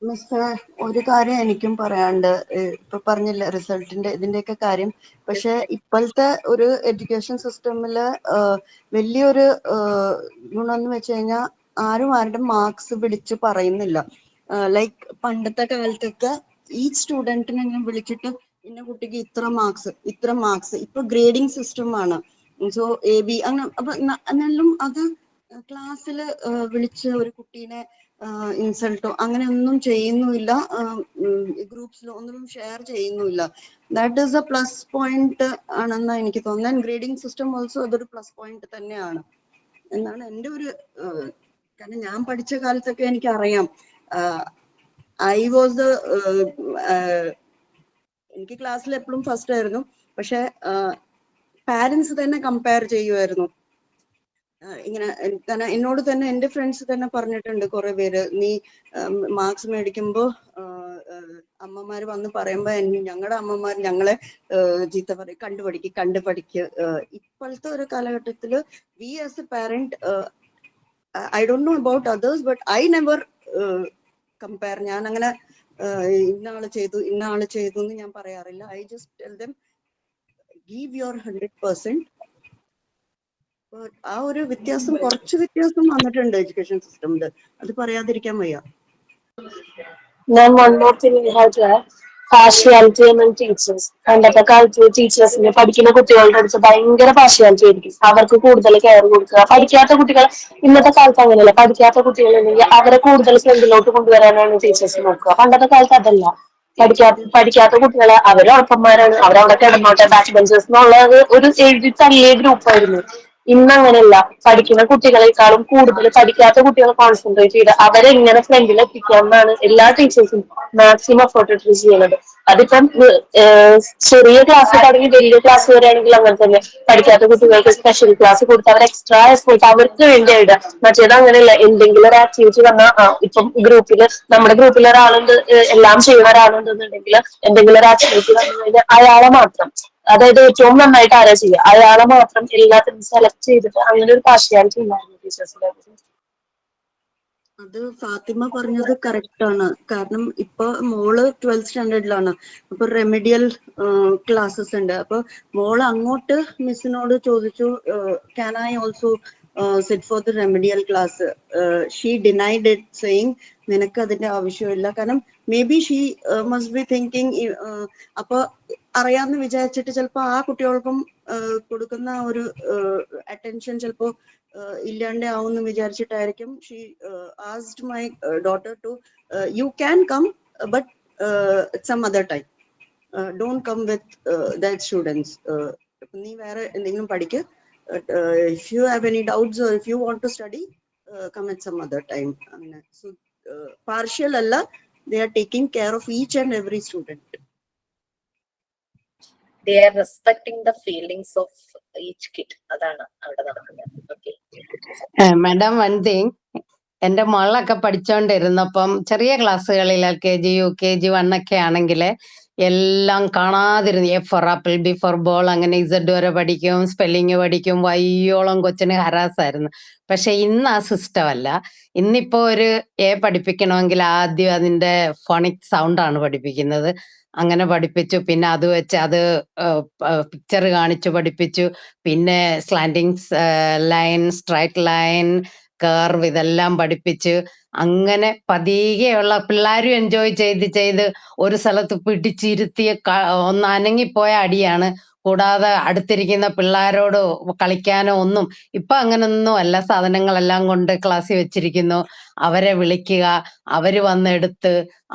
മിസ്റ്റർ, ഒരു കാര്യം എനിക്കും പറയാണ്ട്, ഇപ്പൊ പറഞ്ഞില്ല റിസൾട്ടിന്റെ ഇതിന്റെയൊക്കെ കാര്യം. പക്ഷെ ഇപ്പോഴത്തെ ഒരു എഡ്യൂക്കേഷൻ സിസ്റ്റമില് വലിയൊരു ഗുണമെന്ന് വെച്ച് കഴിഞ്ഞാൽ ആരും ആരുടെ മാർക്സ് വിളിച്ച് പറയുന്നില്ല. ലൈക്ക് പണ്ടത്തെ കാലത്തൊക്കെ ഈ സ്റ്റുഡന്റിനെ ഞാൻ വിളിച്ചിട്ട് ഇന്ന കുട്ടിക്ക് ഇത്ര മാർക്സ്. ഇപ്പൊ ഗ്രേഡിംഗ് സിസ്റ്റം ആണ്. സോ AB അങ്ങനെ. അപ്പൊ എന്നാലും അത് ക്ലാസ്സിൽ വിളിച്ച് ഒരു കുട്ടീനെ ഇൻസൾട്ടോ അങ്ങനെ ഒന്നും ചെയ്യുന്നുമില്ല. ഗ്രൂപ്പ്സിൽ ഒന്നും ഷെയർ ചെയ്യുന്നുമില്ല. That is a plus point ആണെന്ന് എനിക്ക് തോന്നുന്നത്. ഗ്രേഡിംഗ് സിസ്റ്റം ഓൾസോ അതൊരു പ്ലസ് പോയിന്റ് തന്നെയാണ് എന്നാണ് എൻ്റെ ഒരു കാരണം ഞാൻ പഠിച്ച കാലത്തൊക്കെ എനിക്കറിയാം. എനിക്ക് ക്ലാസ്സിൽ എപ്പോഴും ഫസ്റ്റ് ആയിരുന്നു. പക്ഷെ പാരന്റ്സ് തന്നെ കമ്പയർ ചെയ്യുമായിരുന്നു. ഇങ്ങനെ കാരണം എന്നോട് തന്നെ എൻ്റെ ഫ്രണ്ട്സ് തന്നെ പറഞ്ഞിട്ടുണ്ട് കുറെ പേര്, നീ മാർക്സ് മേടിക്കുമ്പോ അമ്മമാര് വന്ന് പറയുമ്പോ ഞങ്ങളുടെ അമ്മമാർ ഞങ്ങളെ ചീത്ത പറയും, കണ്ടുപഠിക്ക്. ഇപ്പോഴത്തെ ഒരു കാലഘട്ടത്തില് we as a parent, I don't know about others, but I never compare. ഞാൻ അങ്ങനെ ഇന്ന ആള് ചെയ്തു എന്ന് ഞാൻ പറയാറില്ല. I just tell them give your 100%. ആ ഒരു കുറച്ച് വ്യത്യാസം വന്നിട്ടുണ്ട് എഡ്യൂക്കേഷൻ സിസ്റ്റമില്. അത് പറയാതിരിക്കാൻ വയ്യ. Then one more thing we have to have partiality among teachers. പണ്ടത്തെ കാലത്ത് ടീച്ചേഴ്സിന് പഠിക്കുന്ന കുട്ടികളുടെ അടുത്ത് ഭയങ്കര പാർഷ്യാലിറ്റി ആയിരിക്കും. അവർക്ക് കൂടുതൽ കെയർ കൊടുക്കുക. പഠിക്കാത്ത കുട്ടികൾ ഇന്നത്തെ കാലത്ത് അങ്ങനെയല്ല. പഠിക്കാത്ത കുട്ടികളുണ്ടെങ്കിൽ അവരെ കൂടുതൽ ഫ്രണ്ടിലോട്ട് കൊണ്ടുവരാനാണ് ടീച്ചേഴ്സ് നോക്കുക. പണ്ടത്തെ കാലത്ത് അതല്ല. പഠിക്കാത്ത കുട്ടികളെ അവര് ഉറപ്പന്മാരാണ്, അവരവിടെ കിടന്നോട്ടെ ബാക്ക് ബെഞ്ചേഴ്സ് എന്നുള്ളത് ഒരു എഴുതി തള്ളിയ ഗ്രൂപ്പായിരുന്നു. ഇന്ന് അങ്ങനെയല്ല. പഠിക്കുന്ന കുട്ടികളെക്കാളും കൂടുതൽ പഠിക്കാത്ത കുട്ടികളെ കോൺസെൻട്രേറ്റ് ചെയ്ത് അവരെ എങ്ങനെ ഫ്രണ്ടിൽ എത്തിക്കാമെന്നാണ് എല്ലാ ടീച്ചേഴ്സും മാക്സിമം എഫേർട്ട് ഇട്ട് ചെയ്യുന്നത്. അതിപ്പം ചെറിയ ക്ലാസ് തുടങ്ങി വലിയ ക്ലാസ് വരെയാണെങ്കിൽ അങ്ങനെ തന്നെ പഠിക്കാത്ത കുട്ടികൾക്ക് സ്പെഷ്യൽ ക്ലാസ് കൊടുത്ത് അവർ എക്സ്ട്രാ എഫേർട്ട് അവർക്ക് വേണ്ടി ഇടുക. മറ്റേത് അങ്ങനെയല്ല. എന്തെങ്കിലും ഒരു ആക്ടിവിറ്റി വന്നാൽ ഇപ്പം ഗ്രൂപ്പില് നമ്മുടെ ഗ്രൂപ്പിൽ ഒരാളുണ്ട്, എല്ലാം ചെയ്യുന്ന ഒരാളുണ്ടെന്നുണ്ടെങ്കിൽ എന്തെങ്കിലും ഒരു ആക്ടിവിറ്റി വന്നു കഴിഞ്ഞാൽ അയാളെ മാത്രം, അതായത് ഏറ്റവും നന്നായിട്ട് ആരാ ചെയ്യുക അയാളെ മാത്രം എല്ലാത്തിനും സെലക്ട് ചെയ്തിട്ട് അങ്ങനെ ഒരു പാർഷ്യാലിറ്റി ഉണ്ടായിരുന്നു ടീച്ചേഴ്സിന്റെ. അത് ഫാത്തിമ പറഞ്ഞത് കറക്റ്റ് ആണ്. കാരണം ഇപ്പൊ മോള് 12th സ്റ്റാൻഡേർഡിലാണ്. അപ്പൊ റെമഡിയൽ ക്ലാസ്സസ് ഉണ്ട്. അപ്പൊ മോള് അങ്ങോട്ട് മിസ്സിനോട് ചോദിച്ചു, can I also sit for the remedial class. She denied it, saying നിനക്ക് അതിന്റെ ആവശ്യമില്ല. കാരണം may be she must be thinking, അപ്പൊ അറിയാമെന്ന് വിചാരിച്ചിട്ട് ചിലപ്പോ ആ കുട്ടികൾക്കും കൊടുക്കുന്ന ഒരു അറ്റൻഷൻ ചിലപ്പോ ഇല്ലാണ്ട് ആവുമെന്ന് വിചാരിച്ചിട്ടായിരിക്കും she asked my daughter to you can come but some other time, don't come with that students. നീ വേറെ എന്തെങ്കിലും പഠിക്ക്, if you have any doubts or if you want to study, come at some other time. അങ്ങനെ so partial അല്ല, they are taking care of each and every student. They are respecting the feelings of each kid. അതാണ് അവിടെ നടക്കുന്നത്. Okay madam, one thing, എന്റെ മകളൊക്കെ പഠിച്ചോണ്ടിരുന്നപ്പം ചെറിയ ക്ലാസ്സുകളിൽ LKG UKG 1 ഒക്കെ ആണെങ്കിൽ എല്ലാം കാണാതിരുന്നു. A for apple, B for ball, അങ്ങനെ Z വരെ പഠിക്കും, സ്പെല്ലിങ് പഠിക്കും, വയ്യോളം കൊച്ചിന് ഹരാസായിരുന്നു. പക്ഷെ ഇന്ന് ആ സിസ്റ്റം അല്ല. ഇന്നിപ്പോ ഒരു എ പഠിപ്പിക്കണമെങ്കിൽ ആദ്യം അതിന്റെ ഫോണിക് സൗണ്ട് ആണ് പഠിപ്പിക്കുന്നത്. അങ്ങനെ പഠിപ്പിച്ചു. പിന്നെ അത് വെച്ച് അത് പിക്ചർ കാണിച്ചു പഠിപ്പിച്ചു. പിന്നെ slanting line, straight line, curve, ഇതെല്ലാം പഠിപ്പിച്ച് അങ്ങനെ പതിയെയുള്ള പിള്ളേരും എൻജോയ് ചെയ്ത് ഒരു സ്ഥലത്ത് പിടിച്ചിരുത്തിയ ഒന്ന് അനങ്ങിപ്പോയ അടിയാണ്. കൂടാതെ അടുത്തിരിക്കുന്ന പിള്ളേരോട് കളിക്കാനോ ഒന്നും ഇപ്പൊ അങ്ങനൊന്നും അല്ല. സാധനങ്ങളെല്ലാം കൊണ്ട് ക്ലാസ്സിൽ വെച്ചിരിക്കുന്നു, അവരെ വിളിക്കുക, അവര് വന്നെടുത്ത്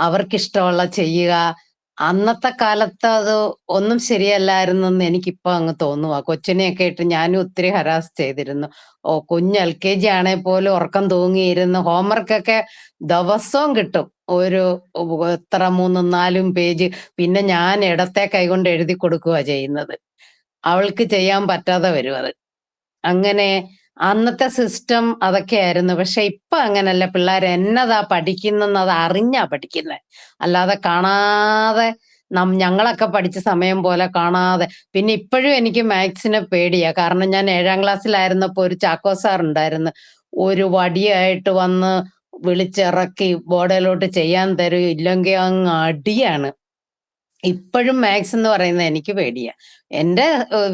അവർക്കിഷ്ടമുള്ള ചെയ്യുക. അന്നത്തെ കാലത്ത് അത് ഒന്നും ശരിയല്ലായിരുന്നു എന്ന് എനിക്കിപ്പോ അങ്ങ് തോന്നുക. കൊച്ചിനെയൊക്കെ ഇട്ട് ഞാനും ഒത്തിരി ഹരാസ് ചെയ്തിരുന്നു. കുഞ്ഞ് LKG ആണെ പോലും ഉറക്കം തൂങ്ങിയിരുന്ന് ഹോംവർക്കൊക്കെ ദിവസവും കിട്ടും. ഒരു എത്ര 3-4 പേജ്. പിന്നെ ഞാൻ ഇടത്തെ കൈകൊണ്ട് എഴുതി കൊടുക്കുക ചെയ്യുന്നത്. അവൾക്ക് ചെയ്യാൻ പറ്റാതെ വരും അത്. അങ്ങനെ അന്നത്തെ സിസ്റ്റം അതൊക്കെയായിരുന്നു. പക്ഷെ ഇപ്പൊ അങ്ങനല്ല. പിള്ളേർ എന്നതാ പഠിക്കുന്നത് അറിഞ്ഞാ പഠിക്കുന്നത്, അല്ലാതെ കാണാതെ ഞങ്ങളൊക്കെ പഠിച്ച സമയം പോലെ കാണാതെ. പിന്നെ ഇപ്പോഴും എനിക്ക് മാത്സിനെ പേടിയാ. കാരണം ഞാൻ 7ാം ക്ലാസ്സിലായിരുന്നപ്പോ ഒരു ചാക്കോ സാർ ഉണ്ടായിരുന്നു. ഒരു വടിയായിട്ട് വന്ന് വിളിച്ചിറക്കി ബോർഡിലോട്ട് ചെയ്യാൻ തരും, ഇല്ലെങ്കിൽ അങ്ങ് അടിയാണ്. ഇപ്പോഴും മാത്സ് എന്ന് പറയുന്നത് എനിക്ക് പേടിയാ. എന്റെ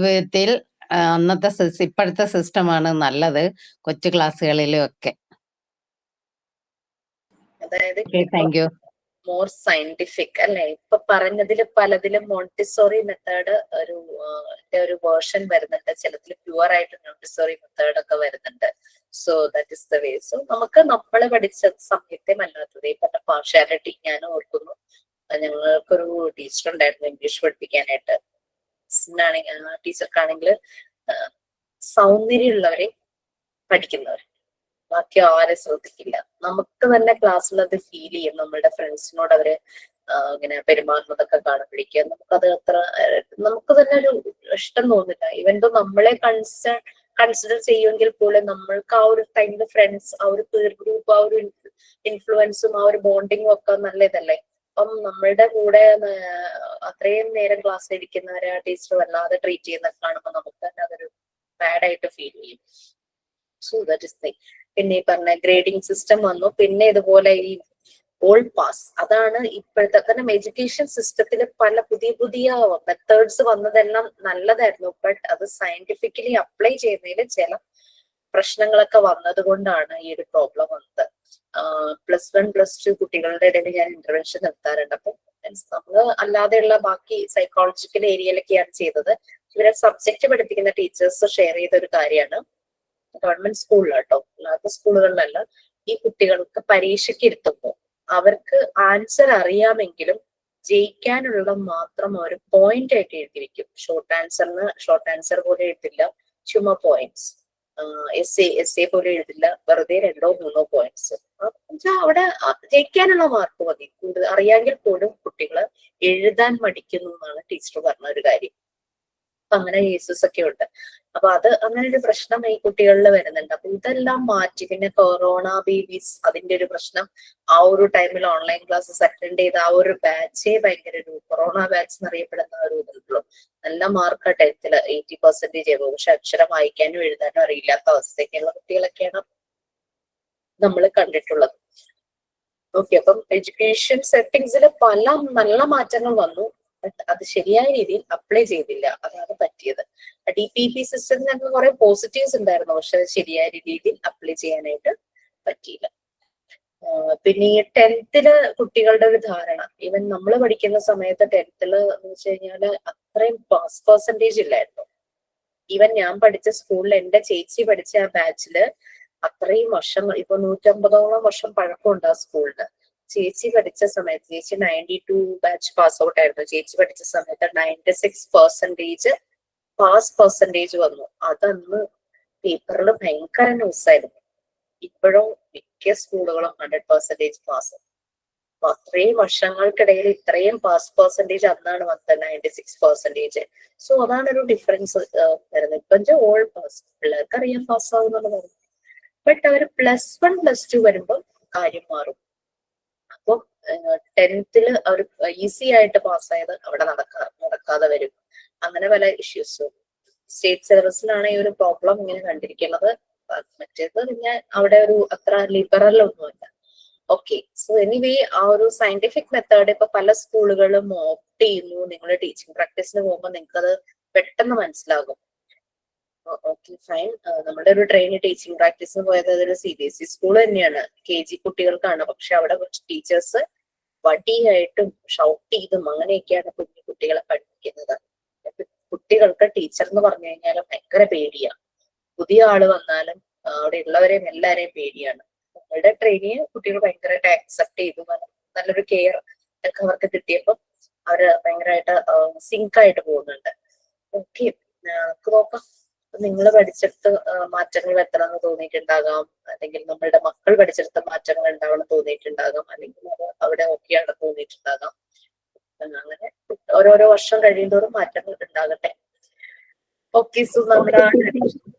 വിധത്തിൽ അന്നത്തെ ഇപ്പോഴത്തെ സിസ്റ്റമാണ് നല്ലത് കൊച്ചു ക്ലാസ്സുകളിലും ഒക്കെ. അതായത് താങ്ക് യു. മോർ സയന്റിഫിക് അല്ലെ? ഇപ്പൊ പറഞ്ഞതിൽ പലതിലും മോണ്ടിസോറി മെത്തേഡ് ഒരു വേർഷൻ വരുന്നുണ്ട്, ചിലതിൽ പ്യുവർ ആയിട്ട് മോണ്ടിസോറി മെത്തേഡ് ഒക്കെ വരുന്നുണ്ട്. So that is the way. So നമുക്ക് നമ്മള് പഠിച്ച സമയത്തെ അല്ലാത്തത് ഈ പറഞ്ഞ പാർഷ്യാലിറ്റി ഞാൻ ഓർക്കുന്നു. ഞങ്ങൾക്കൊരു ടീച്ചർ ഉണ്ടായിരുന്നു ഇംഗ്ലീഷ് പഠിപ്പിക്കാനായിട്ട്. ടീച്ചർക്കാണെങ്കിൽ സൗന്ദര്യമുള്ളവരെ പഠിക്കുന്നവർ, ബാക്കി ആരെ ശ്രദ്ധിക്കില്ല. നമുക്ക് തന്നെ ക്ലാസ്സിലത് ഫീൽ ചെയ്യും. നമ്മളുടെ ഫ്രണ്ട്സിനോട് അവര് ഇങ്ങനെ പെരുമാറുന്നതൊക്കെ കാണുമ്പോഴേക്കും നമുക്ക് തന്നെ ഒരു ഇഷ്ടം തോന്നില്ല. ഈവൻ ദോ നമ്മളെ കൺസിഡർ ചെയ്യുമെങ്കിൽ പോലും നമ്മൾക്ക് ആ ഒരു ടൈമില് ഫ്രണ്ട്സ്, ആ ഒരു പീർ ഗ്രൂപ്പ്, ആ ഒരു ഇൻഫ്ലുവൻസും ആ ഒരു ബോണ്ടിങ്ങും ഒക്കെ നല്ലതല്ലേ. അപ്പം നമ്മളുടെ കൂടെ അത്രയും നേരം ക്ലാസ്സിൽ ഇരിക്കുന്നവരെ ആ ടീച്ചർ വല്ലാതെ ട്രീറ്റ് ചെയ്യുന്നതൊക്കെ കാണുമ്പോൾ നമുക്ക് തന്നെ അതൊരു ബാഡായിട്ട് ഫീൽ ചെയ്യും. So that is thing. പിന്നെ ഈ പറഞ്ഞ ഗ്രേഡിംഗ് സിസ്റ്റം വന്നു. പിന്നെ ഇതുപോലെ ഈ ഓൾഡ് പാസ്, അതാണ് ഇപ്പോഴത്തെ കാരണം എഡ്യൂക്കേഷൻ സിസ്റ്റത്തിൽ പല പുതിയ മെത്തേഡ്സ് വന്നതെല്ലാം നല്ലതായിരുന്നു. ബട്ട് അത് സയന്റിഫിക്കലി അപ്ലൈ ചെയ്യുന്നതിൽ ചില പ്രശ്നങ്ങളൊക്കെ വന്നത് കൊണ്ടാണ് ഈ ഒരു പ്രോബ്ലം വന്നത്. +1 +2 കുട്ടികളുടെ ഇടയിൽ ഞാൻ ഇന്റർവെൻഷൻ നടത്താറുണ്ട്. അപ്പൊ നമ്മള് അല്ലാതെയുള്ള ബാക്കി സൈക്കോളജിക്കൽ ഏരിയയിലൊക്കെയാണ് ചെയ്തത്. ഇവരെ സബ്ജക്ട് പഠിപ്പിക്കുന്ന ടീച്ചേഴ്സ് ഷെയർ ചെയ്ത ഒരു കാര്യമാണ്, ഗവൺമെന്റ് സ്കൂളിലാട്ടോ, അല്ലാത്ത സ്കൂളുകളിലല്ല, ഈ കുട്ടികൾക്ക് പരീക്ഷയ്ക്ക് ഇരുത്തുമ്പോൾ അവർക്ക് ആൻസർ അറിയാമെങ്കിലും ജയിക്കാനുള്ള മാത്രം ഒരു പോയിന്റ് ആയിട്ട് എഴുതി വെക്കും. ഷോർട്ട് ആൻസർ പോലെ എഴുതില്ല, ചുമ്മാ പോയിന്റ്സ്. എസ് എ പോലെ എഴുതില്ല, വെറുതെ 2-3 പോയിന്റ്സ്. അവിടെ ജയിക്കാനുള്ള മാർക്ക് മതി. കൂടുതൽ അറിയാമെങ്കിൽ പോലും കുട്ടികള് എഴുതാൻ മടിക്കുന്നു എന്നാണ് ടീച്ചർ പറഞ്ഞ ഒരു കാര്യം. അപ്പൊ അങ്ങനെ കേസസ് ഒക്കെ ഉണ്ട്. അപ്പൊ അത് അങ്ങനെ ഒരു പ്രശ്നം ഈ കുട്ടികളിൽ വരുന്നുണ്ട്. അപ്പൊ ഇതെല്ലാം മാറ്റി, പിന്നെ കൊറോണ ബേബീസ് അതിന്റെ ഒരു പ്രശ്നം. ആ ഒരു ടൈമിൽ ഓൺലൈൻ ക്ലാസ്സസ് അറ്റൻഡ് ചെയ്ത ആ ഒരു ബാച്ചേ ഭയങ്കര ഒരു കൊറോണ ബാച്ച് എന്നറിയപ്പെടുന്ന ഒരു ഇതുള്ളൂ. നല്ല മാർക്ക് 10th 80% ആകും. പക്ഷെ അക്ഷരം വായിക്കാനും എഴുതാനും അറിയില്ലാത്ത അവസ്ഥയൊക്കെയുള്ള കുട്ടികളൊക്കെയാണ് നമ്മൾ കണ്ടിട്ടുള്ളത്. ഓക്കെ, അപ്പം എഡ്യൂക്കേഷൻ സെറ്റിംഗ്സിൽ പല നല്ല മാറ്റങ്ങൾ വന്നു. ബട്ട് അത് ശരിയായ രീതിയിൽ അപ്ലൈ ചെയ്തില്ല, അതാണ് പറ്റിയത്. DPP സിസ്റ്റത്തിൽ ഞങ്ങൾക്ക് കുറെ പോസിറ്റീവ്സ് ഉണ്ടായിരുന്നു, പക്ഷെ അത് ശരിയായ രീതിയിൽ അപ്ലൈ ചെയ്യാനായിട്ട് പറ്റിയില്ല. പിന്നെ ഈ 10th കുട്ടികളുടെ ഒരു ധാരണ, ഈവൻ നമ്മൾ പഠിക്കുന്ന സമയത്ത് 10th എന്ന് വെച്ച് കഴിഞ്ഞാല് അത്രയും പാസ് പെർസെന്റേജ് ഇല്ലായിരുന്നു. ഈവൻ ഞാൻ പഠിച്ച സ്കൂളിൽ എന്റെ ചേച്ചി പഠിച്ച ആ ബാച്ചില് അത്രയും വർഷങ്ങൾ, ഇപ്പൊ 150ഓളം വർഷം പഴക്കമുണ്ട് ആ സ്കൂളിന്. ചേച്ചി പഠിച്ച സമയത്ത്, ചേച്ചി 92 ബാച്ച് പാസ് ഔട്ട് ആയിരുന്നു. ചേച്ചി പഠിച്ച സമയത്ത് 96% പാസ് പെർസെന്റേജ് വന്നു. അതന്ന് പേപ്പറിൽ ഭയങ്കര ന്യൂസ് ആയിരുന്നു. ഇപ്പോഴും മിക്ക സ്കൂളുകളും 100% പാസ്. അപ്പൊ അത്രയും വർഷങ്ങൾക്കിടയിൽ ഇത്രയും പാസ് പെർസെന്റേജ് അന്നാണ് വന്നത് 96%. സോ അതാണ് ഒരു ഡിഫറൻസ് വരുന്നത്. ഇപ്പൊ ഓൾ പാസ്, പിള്ളേർക്ക് അറിയാൻ പാസ് ആവുന്നുള്ളത്. ബട്ട് അവർ +1 +2 വരുമ്പോൾ കാര്യം മാറും. അപ്പം 10th അവർ ഈസി ആയിട്ട് പാസ്സായത് അവിടെ നടക്കാതെ വരും. അങ്ങനെ പല ഇഷ്യൂസും. സ്റ്റേറ്റ് സിലബസിലാണ് ഈ ഒരു പ്രോബ്ലം ഇങ്ങനെ കണ്ടിരിക്കുന്നത്. മറ്റേത് പിന്നെ അവിടെ ഒരു അത്ര ലിബറൽ ഒന്നുമില്ല. ഓക്കെ, സോ എനിവേ ആ ഒരു സയന്റിഫിക് മെത്തേഡ് ഇപ്പൊ പല സ്കൂളുകളും ഓപ്റ്റ് ചെയ്യുന്നു. നിങ്ങൾ ടീച്ചിങ് പ്രാക്ടീസിന് പോകുമ്പോൾ നിങ്ങൾക്ക് അത് പെട്ടെന്ന് മനസ്സിലാകും. Okay, fine. നമ്മുടെ ഒരു ട്രെയിനിങ് ടീച്ചിങ് പ്രാക്ടീസിന് പോയത് അതൊരു CBSE സ്കൂൾ തന്നെയാണ്, KG കുട്ടികൾക്കാണ്. പക്ഷെ അവിടെ കുറച്ച് ടീച്ചേഴ്സ് വടിയായിട്ടും ഷൗട്ട് ചെയ്തും അങ്ങനെയൊക്കെയാണ് കുഞ്ഞു കുട്ടികളെ പഠിപ്പിക്കുന്നത്. കുട്ടികൾക്ക് ടീച്ചർ എന്ന് പറഞ്ഞു കഴിഞ്ഞാൽ ഭയങ്കര പേടിയാണ്. പുതിയ ആള് വന്നാലും അവിടെ ഉള്ളവരെയും എല്ലാരെയും പേടിയാണ്. നമ്മളുടെ ട്രെയിനിങ് കുട്ടികൾ ഭയങ്കരമായിട്ട് അക്സെപ്റ്റ് ചെയ്തു. നല്ലൊരു കെയർ ഒക്കെ അവർക്ക് കിട്ടിയപ്പോൾ അവര് ഭയങ്കരമായിട്ട് സിങ്ക് ആയിട്ട് പോകുന്നുണ്ട്. ഓക്കെ, നമുക്ക് നോക്കാം. നിങ്ങൾ പഠിച്ചെടുത്ത് മാറ്റങ്ങൾ എത്തണമെന്ന് തോന്നിയിട്ടുണ്ടാകാം, അല്ലെങ്കിൽ നമ്മളുടെ മക്കൾ പഠിച്ചെടുത്ത മാറ്റങ്ങൾ ഉണ്ടാവണം തോന്നിയിട്ടുണ്ടാകാം, അല്ലെങ്കിൽ അത് അവിടെ ഓക്കെയാണ് തോന്നിയിട്ടുണ്ടാകാം. അങ്ങനെ ഓരോരോ വർഷം കഴിയുന്തോറും മാറ്റങ്ങൾ ഉണ്ടാകട്ടെ. ഓക്കെ, സോ നമ്മുടെ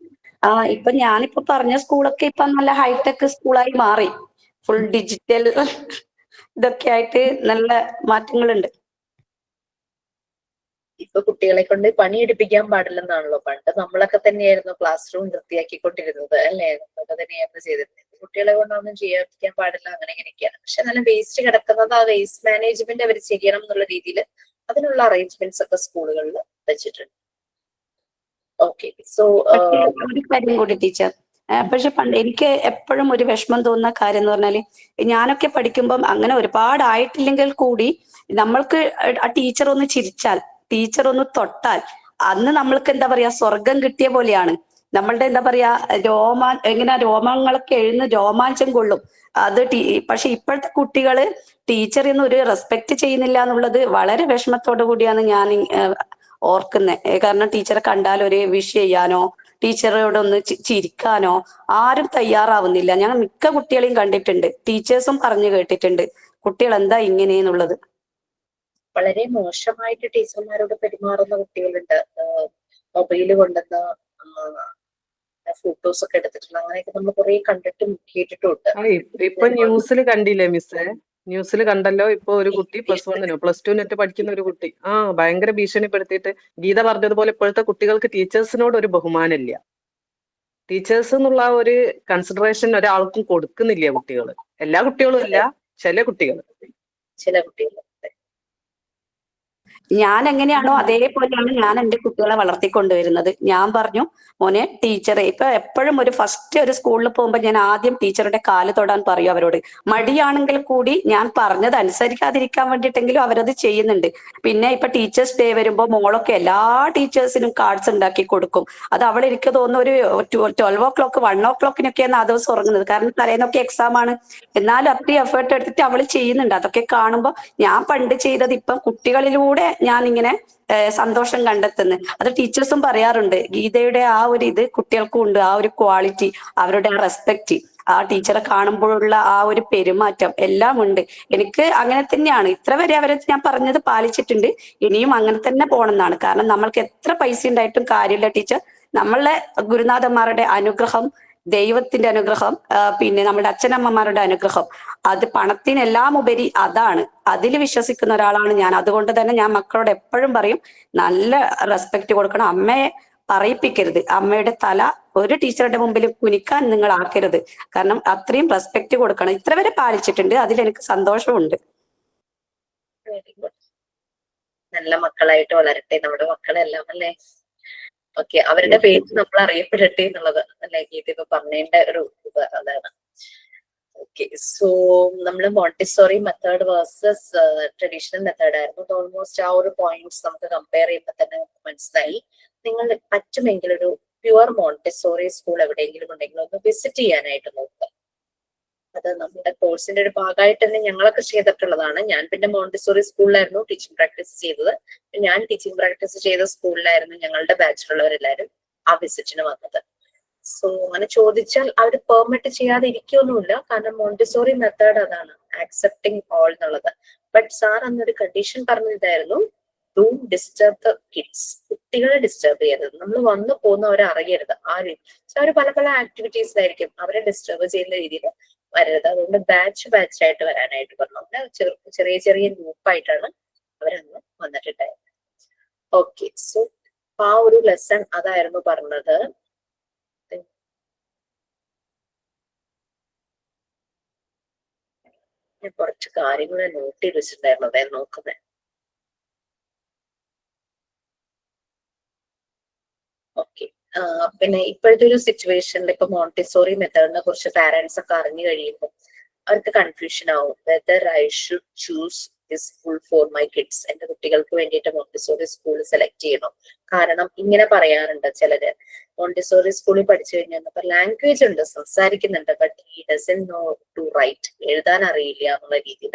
ഇപ്പൊ ഞാനിപ്പോ പറഞ്ഞ സ്കൂളൊക്കെ ഇപ്പൊ നല്ല ഹൈടെക് സ്കൂളായി മാറി. ഫുൾ ഡിജിറ്റൽ ഇതൊക്കെ ആയിട്ട് നല്ല മാറ്റങ്ങളുണ്ട്. ഇപ്പൊ കുട്ടികളെ കൊണ്ട് പണിയെടുപ്പിക്കാൻ പാടില്ലെന്നാണല്ലോ. പണ്ട് നമ്മളൊക്കെ തന്നെയായിരുന്നു ക്ലാസ് റൂം വൃത്തിയാക്കിക്കൊണ്ടിരുന്നത്, അല്ലെ? നമ്മളൊക്കെ തന്നെയായിരുന്നു ചെയ്തിരുന്നത്. കുട്ടികളെ കൊണ്ടൊന്നും ചെയ്യാൻ പാടില്ല, അങ്ങനെ ഇങ്ങനെയൊക്കെയാണ്. പക്ഷെ നല്ല വേസ്റ്റ് കിടക്കുന്നത് ആ വേസ്റ്റ് മാനേജ്മെന്റ് അവർ ചെയ്യണം എന്നുള്ള രീതിയിൽ അതിനുള്ള അറേഞ്ച്മെന്റ്സ് ഒക്കെ സ്കൂളുകളിൽ വെച്ചിട്ടുണ്ട്. ഓക്കെ, സോ ഒരു കാര്യം കൂടി ടീച്ചർ, പക്ഷെ പണ്ട് എനിക്ക് എപ്പോഴും ഒരു വിഷമം തോന്നുന്ന കാര്യം എന്ന് പറഞ്ഞാല്, ഞാനൊക്കെ പഠിക്കുമ്പം അങ്ങനെ ഒരുപാട് ആയിട്ടില്ലെങ്കിൽ കൂടി നമ്മൾക്ക് ആ ടീച്ചർ ഒന്ന് ചിരിച്ചാൽ, ടീച്ചർ ഒന്ന് തൊട്ടാൽ അന്ന് നമ്മൾക്ക് എന്താ പറയാ സ്വർഗം കിട്ടിയ പോലെയാണ്. നമ്മളുടെ എന്താ പറയാ രോമങ്ങളൊക്കെ എഴുന്ന് രോമാഞ്ചം കൊള്ളും. അത് പക്ഷെ ഇപ്പോഴത്തെ കുട്ടികള് ടീച്ചറിന്ന് ഒരു റെസ്പെക്ട് ചെയ്യുന്നില്ല എന്നുള്ളത് വളരെ വിഷമത്തോടു കൂടിയാണ് ഞാൻ ഓർക്കുന്നത്. കാരണം ടീച്ചറെ കണ്ടാൽ ഒരു വിഷ് ചെയ്യാനോ ടീച്ചറോടൊന്ന് ചിരിക്കാനോ ആരും തയ്യാറാവുന്നില്ല. ഞാൻ മിക്ക കുട്ടികളെയും കണ്ടിട്ടുണ്ട്, ടീച്ചേഴ്സും പറഞ്ഞു കേട്ടിട്ടുണ്ട് കുട്ടികൾ എന്താ ഇങ്ങനെയെന്നുള്ളത്. വളരെ മോശമായിട്ട് ടീച്ചർമാരോട് പെരുമാറുന്ന കുട്ടികളുണ്ട്. മൊബൈല് കൊണ്ടുവന്ന ഫോട്ടോസ് ഒക്കെ എടുത്തിട്ടുണ്ട്. അങ്ങനെയൊക്കെ നമ്മൾ കുറെ കണ്ടിട്ടും കേട്ടിട്ടുണ്ട്. ഇപ്പൊ ന്യൂസിൽ കണ്ടില്ലേ മിസ്സേ? ന്യൂസിൽ കണ്ടല്ലോ, ഇപ്പൊ ഒരു കുട്ടി +1 +2 പഠിക്കുന്ന ഒരു കുട്ടി ഭയങ്കര ഭീഷണിപ്പെടുത്തിയിട്ട്, ഗീത പറഞ്ഞതുപോലെ ഇപ്പോഴത്തെ കുട്ടികൾക്ക് ടീച്ചേഴ്സിനോട് ഒരു ബഹുമാനമില്ല. ടീച്ചേഴ്സ് എന്നുള്ള ഒരു കൺസിഡറേഷൻ ഒരാൾക്കും കൊടുക്കുന്നില്ല കുട്ടികൾ. എല്ലാ കുട്ടികളും ഇല്ല, ചില കുട്ടികൾ. ഞാൻ എങ്ങനെയാണോ അതേപോലെയാണ് ഞാൻ എൻ്റെ കുട്ടികളെ വളർത്തിക്കൊണ്ടുവരുന്നത്. ഞാൻ പറഞ്ഞു, മോനെ ടീച്ചറെ ഇപ്പൊ എപ്പോഴും ഒരു ഫസ്റ്റ് ഒരു സ്കൂളിൽ പോകുമ്പോൾ ഞാൻ ആദ്യം ടീച്ചറുടെ കാല് തൊടാൻ പറയും അവരോട്. മടിയാണെങ്കിൽ കൂടി ഞാൻ പറഞ്ഞത് അനുസരിക്കാതിരിക്കാൻ വേണ്ടിയിട്ടെങ്കിലും അവരത് ചെയ്യുന്നുണ്ട്. പിന്നെ ഇപ്പൊ ടീച്ചേഴ്സ് ഡേ വരുമ്പോൾ മോളൊക്കെ എല്ലാ ടീച്ചേഴ്സിനും കാർഡ്സ് ഉണ്ടാക്കി കൊടുക്കും. അത് അവൾ എനിക്ക് തോന്നുന്നു ഒരു 12 o'clock 1 o'clockനൊക്കെയാണ് ആ ദിവസം ഉറങ്ങുന്നത്. കാരണം തലേന്നൊക്കെ എക്സാം ആണ്. എന്നാലും അത്രയും എഫേർട്ട് എടുത്തിട്ട് അവൾ ചെയ്യുന്നുണ്ട്. അതൊക്കെ കാണുമ്പോൾ ഞാൻ പണ്ട് ചെയ്തത് ഇപ്പം കുട്ടികളിലൂടെ ഞാൻ ഇങ്ങനെ സന്തോഷം കണ്ടെത്തുന്നത്. അത് ടീച്ചേഴ്സും പറയാറുണ്ട്, ഗീതയുടെ ആ ഒരു ഇത് കുട്ടികൾക്കും ഉണ്ട്, ആ ഒരു ക്വാളിറ്റി, അവരുടെ ആ റെസ്പെക്റ്റ്, ആ ടീച്ചറെ കാണുമ്പോഴുള്ള ആ ഒരു പെരുമാറ്റം എല്ലാം ഉണ്ട്. എനിക്ക് അങ്ങനെ തന്നെയാണ്. ഇത്ര വരെ അവരെ ഞാൻ പറഞ്ഞത് പാലിച്ചിട്ടുണ്ട്. ഇനിയും അങ്ങനെ തന്നെ പോകണമെന്നാണ്. കാരണം നമ്മൾക്ക് എത്ര പൈസ ഉണ്ടായിട്ടും കാര്യമില്ല ടീച്ചർ. നമ്മളെ ഗുരുനാഥന്മാരുടെ അനുഗ്രഹം, ദൈവത്തിന്റെ അനുഗ്രഹം, പിന്നെ നമ്മുടെ അച്ഛനമ്മമാരുടെ അനുഗ്രഹം, അത് പണത്തിനെല്ലാം ഉപരി അതാണ്. അതിൽ വിശ്വസിക്കുന്ന ഒരാളാണ് ഞാൻ. അതുകൊണ്ട് തന്നെ ഞാൻ മക്കളോട് എപ്പോഴും പറയും, നല്ല റെസ്പെക്ട് കൊടുക്കണം. അമ്മയെ പറയിപ്പിക്കരുത്. അമ്മയുടെ തല ഒരു ടീച്ചറുടെ മുമ്പിൽ കുനിക്കാൻ നിങ്ങൾ ആക്കരുത്. കാരണം അത്രയും റെസ്പെക്ട് കൊടുക്കണം. ഇത്ര വരെ പാലിച്ചിട്ടുണ്ട്. അതിലെനിക്ക് സന്തോഷമുണ്ട്. Very good. നല്ല മക്കളായിട്ട് വളരട്ടെ നമ്മുടെ മക്കളെല്ലാം അല്ലേ. ഓക്കെ, അവരുടെ പേര് നമ്മൾ അറിയപ്പെടട്ടെ എന്നുള്ളത് അല്ലെ ഗീത ഇപ്പൊ പറഞ്ഞതിന്റെ ഒരു ഇത് അതാണ്. ഓക്കെ, സോ നമ്മള് Montessori method versus traditional method ആയിരുന്നു. ഓൾമോസ്റ്റ് ആ ഒരു പോയിന്റ്സ് നമുക്ക് കമ്പയർ ചെയ്യുമ്പോൾ തന്നെ മനസ്സിലായി. നിങ്ങൾ പറ്റുമെങ്കിൽ ഒരു പ്യുവർ മോണ്ടിസോറി സ്കൂൾ എവിടെയെങ്കിലും ഉണ്ടെങ്കിൽ ഒന്ന് വിസിറ്റ് ചെയ്യാനായിട്ട് നോക്കുക. അത് നമ്മുടെ കോഴ്സിന്റെ ഒരു ഭാഗമായിട്ട് തന്നെ ഞങ്ങളൊക്കെ ചെയ്തിട്ടുള്ളതാണ്. ഞാൻ പിന്നെ മോണ്ടിസോറി സ്കൂളിലായിരുന്നു ടീച്ചിങ് പ്രാക്ടീസ് ചെയ്തത്. ഞാൻ ടീച്ചിങ് പ്രാക്ടീസ് ചെയ്ത സ്കൂളിലായിരുന്നു ഞങ്ങളുടെ ബാച്ചിലുള്ളവരെല്ലാരും ആ വിസിറ്റിന് വന്നത്. സോ അങ്ങനെ ചോദിച്ചാൽ അവർ പെർമിറ്റ് ചെയ്യാതെ ഇരിക്കൊന്നുമില്ല. കാരണം മോണ്ടിസോറി മെത്തേഡ് അതാണ്, ആക്സെപ്റ്റിംഗ് ഓൾ എന്നുള്ളത്. ബട്ട് സാർ അന്നൊരു കണ്ടീഷൻ പറഞ്ഞിട്ടായിരുന്നു, ഡോണ്ട് ഡിസ്റ്റർബ് ദ കിഡ്സ്. കുട്ടികളെ ഡിസ്റ്റർബ് ചെയ്യരുത്. നമ്മൾ വന്നു പോകുന്നവരെ അറിയരുത്. ആ രീതി അവർ പല പല ആക്ടിവിറ്റീസിലായിരിക്കും, അവരെ ഡിസ്റ്റർബ് ചെയ്യുന്ന രീതിയിൽ വരരുത്. അതുകൊണ്ട് ബാച്ച് ആയിട്ട് വരാനായിട്ട് പറഞ്ഞു. ചെറിയ ചെറിയ ഗ്രൂപ്പായിട്ടാണ് അവരന്ന് വന്നിട്ടുണ്ടായത്. ഓക്കെ, സോ ആ ഒരു ലെസൺ അതായിരുന്നു പറഞ്ഞത്. ഞാൻ കുറച്ച് കാര്യങ്ങൾ നോട്ട് ചെയ്ത് വെച്ചിട്ടുണ്ടായിരുന്നു, അതായത് നോക്കുന്നത്. ഓക്കെ, പിന്നെ ഇപ്പോഴത്തെ ഒരു സിറ്റുവേഷനിൽ ഇപ്പൊ മോണ്ടിസോറി മെത്തേഡിനെ കുറിച്ച് പാരന്റ്സ് ഒക്കെ അറിഞ്ഞു കഴിയുമ്പോൾ അവർക്ക് കൺഫ്യൂഷൻ ആവും, whether I should choose this school for my kids. എന്റെ കുട്ടികൾക്ക് വേണ്ടിയിട്ട് മോണ്ടിസോറി സ്കൂൾ സെലക്ട് ചെയ്യണം. കാരണം ഇങ്ങനെ പറയാറുണ്ട് ചിലര്, മോണ്ടിസോറി സ്കൂളിൽ പഠിച്ചു കഴിഞ്ഞാൽ ഇപ്പൊ ലാംഗ്വേജ് ഉണ്ട്, സംസാരിക്കുന്നുണ്ട്, but he doesn't know to write, എഴുതാൻ അറിയില്ല എന്നുള്ള രീതിയിൽ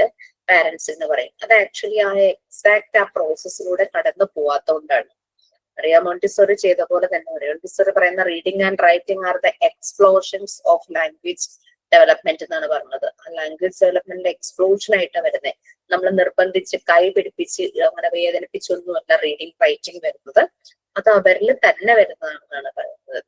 പാരന്റ്സ് എന്ന് പറയും. അത് ആക്ച്വലി ആ എക്സാക്ട് ആ പ്രോസസ്സിലൂടെ കടന്നു പോവാത്തോണ്ടാണ്. അറിയാം, മോണ്ടിസോറി ചെയ്ത പോലെ തന്നെ മോണ്ടിസോറി പറയുന്ന reading and writing are the explosions of language development എന്നാണ് പറഞ്ഞത്. ലാംഗ്വേജ് ഡെവലപ്മെന്റ് എക്സ്പ്ലോഷൻ ആയിട്ടാണ് വരുന്നത്. നമ്മൾ നിർബന്ധിച്ച് കൈ പിടിപ്പിച്ച് അങ്ങനെ വേദനിപ്പിച്ചൊന്നുമല്ല റീഡിങ് റൈറ്റിംഗ് വരുന്നത്, അത് അവരിൽ തന്നെ വരുന്നതാണെന്നാണ് പറയുന്നത്.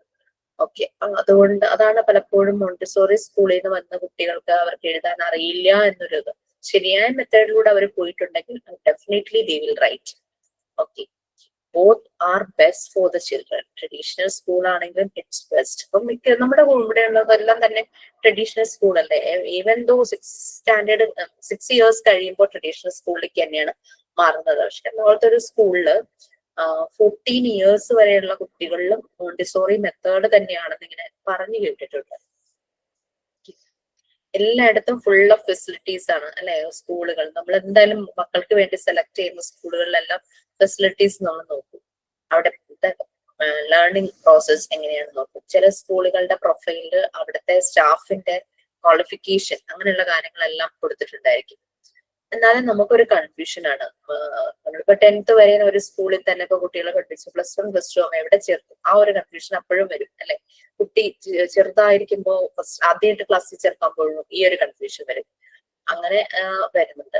ഓക്കെ, അതുകൊണ്ട് അതാണ് പലപ്പോഴും മോണ്ടിസോറി സ്കൂളിൽ നിന്ന് വന്ന കുട്ടികൾക്ക് അവർക്ക് എഴുതാൻ അറിയില്ല എന്നൊരു ഇത്. ശരിയായ മെത്തേഡിലൂടെ അവർ പോയിട്ടുണ്ടെങ്കിൽ definitely they will write. Okay, both are best for the children. Traditional school ആണെങ്കിലും ഇറ്റ്സ് ബെസ്റ്റ്. അപ്പം നമ്മുടെ ഇവിടെ ഉള്ളതെല്ലാം തന്നെ ട്രഡീഷണൽ സ്കൂൾ അല്ലേ. ഈവൻ ദോ 6 ഇയേഴ്സ് കഴിയുമ്പോൾ ട്രഡീഷണൽ സ്കൂളിലേക്ക് തന്നെയാണ് മാറുന്നത്. പക്ഷെ അതുപോലത്തെ ഒരു സ്കൂളില് 14 ഇയേഴ്സ് വരെയുള്ള കുട്ടികളിലും മോണ്ടിസോറി മെത്തേഡ് തന്നെയാണെന്ന് ഇങ്ങനെ പറഞ്ഞു കേട്ടിട്ടുണ്ട്. എല്ലായിടത്തും ഫുൾ ഓഫ് ഫെസിലിറ്റീസ് ആണ് അല്ലെ സ്കൂളുകൾ. നമ്മൾ എന്തായാലും മക്കൾക്ക് വേണ്ടി സെലക്ട് ചെയ്യുന്ന സ്കൂളുകളിലെല്ലാം ഫെസിലിറ്റീസ് നമ്മൾ നോക്കും. അവിടെ ലേണിംഗ് പ്രോസസ് എങ്ങനെയാണ് നോക്കും. ചില സ്കൂളുകളുടെ പ്രൊഫൈലില് അവിടുത്തെ സ്റ്റാഫിന്റെ ക്വാളിഫിക്കേഷൻ അങ്ങനെയുള്ള കാര്യങ്ങളെല്ലാം കൊടുത്തിട്ടുണ്ടായിരിക്കും. എന്നാലും നമുക്കൊരു കൺഫ്യൂഷൻ ആണ്. നമ്മളിപ്പോ 10th വരെ ഒരു സ്കൂളിൽ തന്നെ ഇപ്പൊ കുട്ടികളെ പഠിപ്പിച്ചു, +1 +2 എവിടെ ചേർക്കും, ആ ഒരു കൺഫ്യൂഷൻ അപ്പോഴും വരും അല്ലെ. കുട്ടി ചെറുതായിരിക്കുമ്പോ ആദ്യമായിട്ട് ക്ലാസ്സിൽ ചേർക്കുമ്പോഴും ഈ ഒരു കൺഫ്യൂഷൻ വരും. അങ്ങനെ വരുന്നുണ്ട്.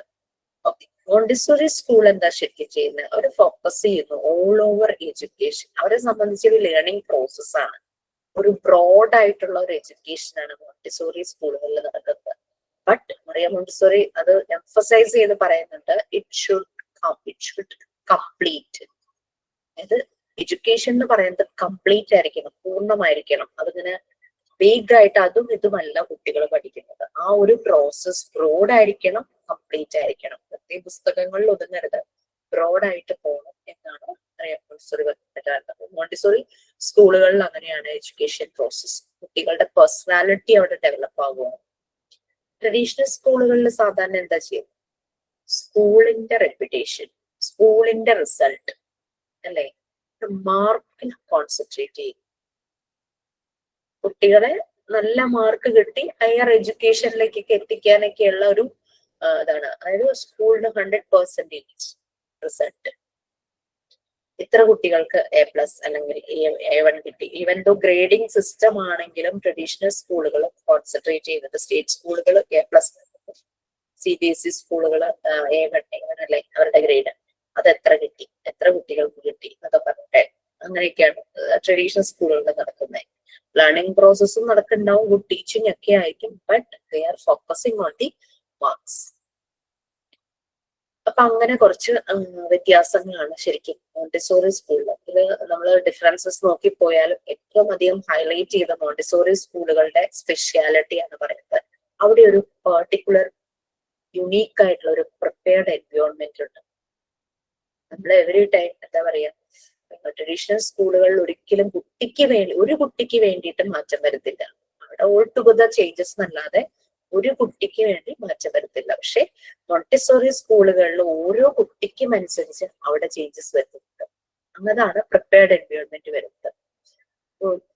ഓക്കെ, മോണ്ടിസോറി സ്കൂൾ എന്താ ശരിക്കും ചെയ്യുന്നത്? അവർ ഫോക്കസ് ചെയ്യുന്നു ഓൾ ഓവർ എഡ്യൂക്കേഷൻ. അവരെ സംബന്ധിച്ച് ഒരു ലേണിംഗ് പ്രോസസ് ആണ്, ഒരു ബ്രോഡ് ആയിട്ടുള്ള ഒരു എഡ്യൂക്കേഷൻ ആണ് മോണ്ടിസോറി സ്കൂളുകളിൽ നടക്കുന്നത്. ബട്ട് മറിയ മോണ്ടിസോറി അത് എംഫസൈസ് ചെയ്ത് പറയുന്നുണ്ട്, ഇറ്റ് ഷുഡ് കംപ്ലീറ്റ്. അതായത് എഡ്യൂക്കേഷൻ എന്ന് പറയുന്നത് കംപ്ലീറ്റ് ആയിരിക്കണം, പൂർണ്ണമായിരിക്കണം. അതിങ്ങനെ വേഗ് ആയിട്ട് അതും ഇതുമല്ല കുട്ടികൾ പഠിക്കുന്നത്. ആ ഒരു പ്രോസസ് ബ്രോഡ് ആയിരിക്കണം, കംപ്ലീറ്റ് ആയിരിക്കണം. പ്രത്യേക പുസ്തകങ്ങളിൽ ഒതുങ്ങരുത്, ബ്രോഡ് ആയിട്ട് പോകണം എന്നാണ് മോണ്ടിസോറി പറയുന്നത്. മോണ്ടിസോറി സ്കൂളുകളിൽ അങ്ങനെയാണ് എഡ്യൂക്കേഷൻ പ്രോസസ്. കുട്ടികളുടെ പേഴ്സണാലിറ്റി അവിടെ ഡെവലപ്പ് ആകുകയാണ്. ട്രഡീഷണൽ സ്കൂളുകളിൽ സാധാരണ എന്താ ചെയ്യുന്നത്? സ്കൂളിന്റെ റെപ്യൂട്ടേഷൻ, സ്കൂളിന്റെ റിസൾട്ട് അല്ലെ, മാർക്കിൽ കോൺസെൻട്രേറ്റ് ചെയ്യും. കുട്ടികളെ നല്ല മാർക്ക് കിട്ടി ഹയർ എഡ്യൂക്കേഷനിലേക്കൊക്കെ എത്തിക്കാനൊക്കെയുള്ള ഒരു ഇതാണ്. അതായത് സ്കൂളിന് 100% റിസൾട്ട്. ഇത്ര കുട്ടികൾക്ക് A+ അല്ലെങ്കിൽ A1 കിട്ടി. ഈവൻ ദോ ഗ്രേഡിംഗ് സിസ്റ്റം ആണെങ്കിലും ട്രഡീഷണൽ സ്കൂളുകൾ കോൺസെൻട്രേറ്റ് ചെയ്യുന്നത് സ്റ്റേറ്റ് സ്കൂളുകൾ A+, CBSE സ്കൂളുകൾ A1 അല്ലെ അവരുടെ ഗ്രേഡ്, അത് എത്ര കിട്ടി, എത്ര കുട്ടികൾക്ക് കിട്ടി എന്നൊക്കെ പറഞ്ഞിട്ട് അങ്ങനെയൊക്കെയാണ് ട്രഡീഷണൽ സ്കൂളുകളിൽ നടക്കുന്നത്. ലേണിംഗ് പ്രോസസ്സും നടക്കുന്നുണ്ടാവും, ഗുഡ് ടീച്ചിങ് ഒക്കെ ആയിരിക്കും, but they are focusing on the marks. അപ്പൊ അങ്ങനെ കുറച്ച് വ്യത്യാസങ്ങളാണ് ശരിക്കും മോണ്ടിസോറി സ്കൂളിൽ. ഇത് നമ്മൾ ഡിഫറൻസസ് നോക്കിപ്പോയാലും ഏറ്റവും അധികം ഹൈലൈറ്റ് ചെയ്ത മോണ്ടിസോറി സ്കൂളുകളുടെ സ്പെഷ്യാലിറ്റി എന്ന് പറയുന്നത് അവിടെ ഒരു പെർട്ടിക്കുലർ യുണീക്ക് ആയിട്ടുള്ള ഒരു പ്രിപ്പയർഡ് എൻവയോൺമെന്റ് ഉണ്ട്. നമ്മൾ എവറി ടൈം എന്താ പറയാ, ട്രഡീഷണൽ സ്കൂളുകളിൽ ഒരിക്കലും ഒരു കുട്ടിക്ക് വേണ്ടിയിട്ട് മാറ്റം വരുത്തില്ല. അവിടെ ഓൾ ടുഗദർ ചേഞ്ചസ് എന്നല്ലാതെ ഒരു കുട്ടിക്ക് വേണ്ടി മാറ്റം വരുത്തില്ല. പക്ഷെ മോണ്ടിസോറി സ്കൂളുകളിൽ ഓരോ കുട്ടിക്കും അനുസരിച്ച് അവിടെ ചേഞ്ചസ് വരുന്നുണ്ട്. അങ്ങനെയാണ് പ്രിപ്പയർഡ് എൻവയോൺമെന്റ് വരുന്നത്.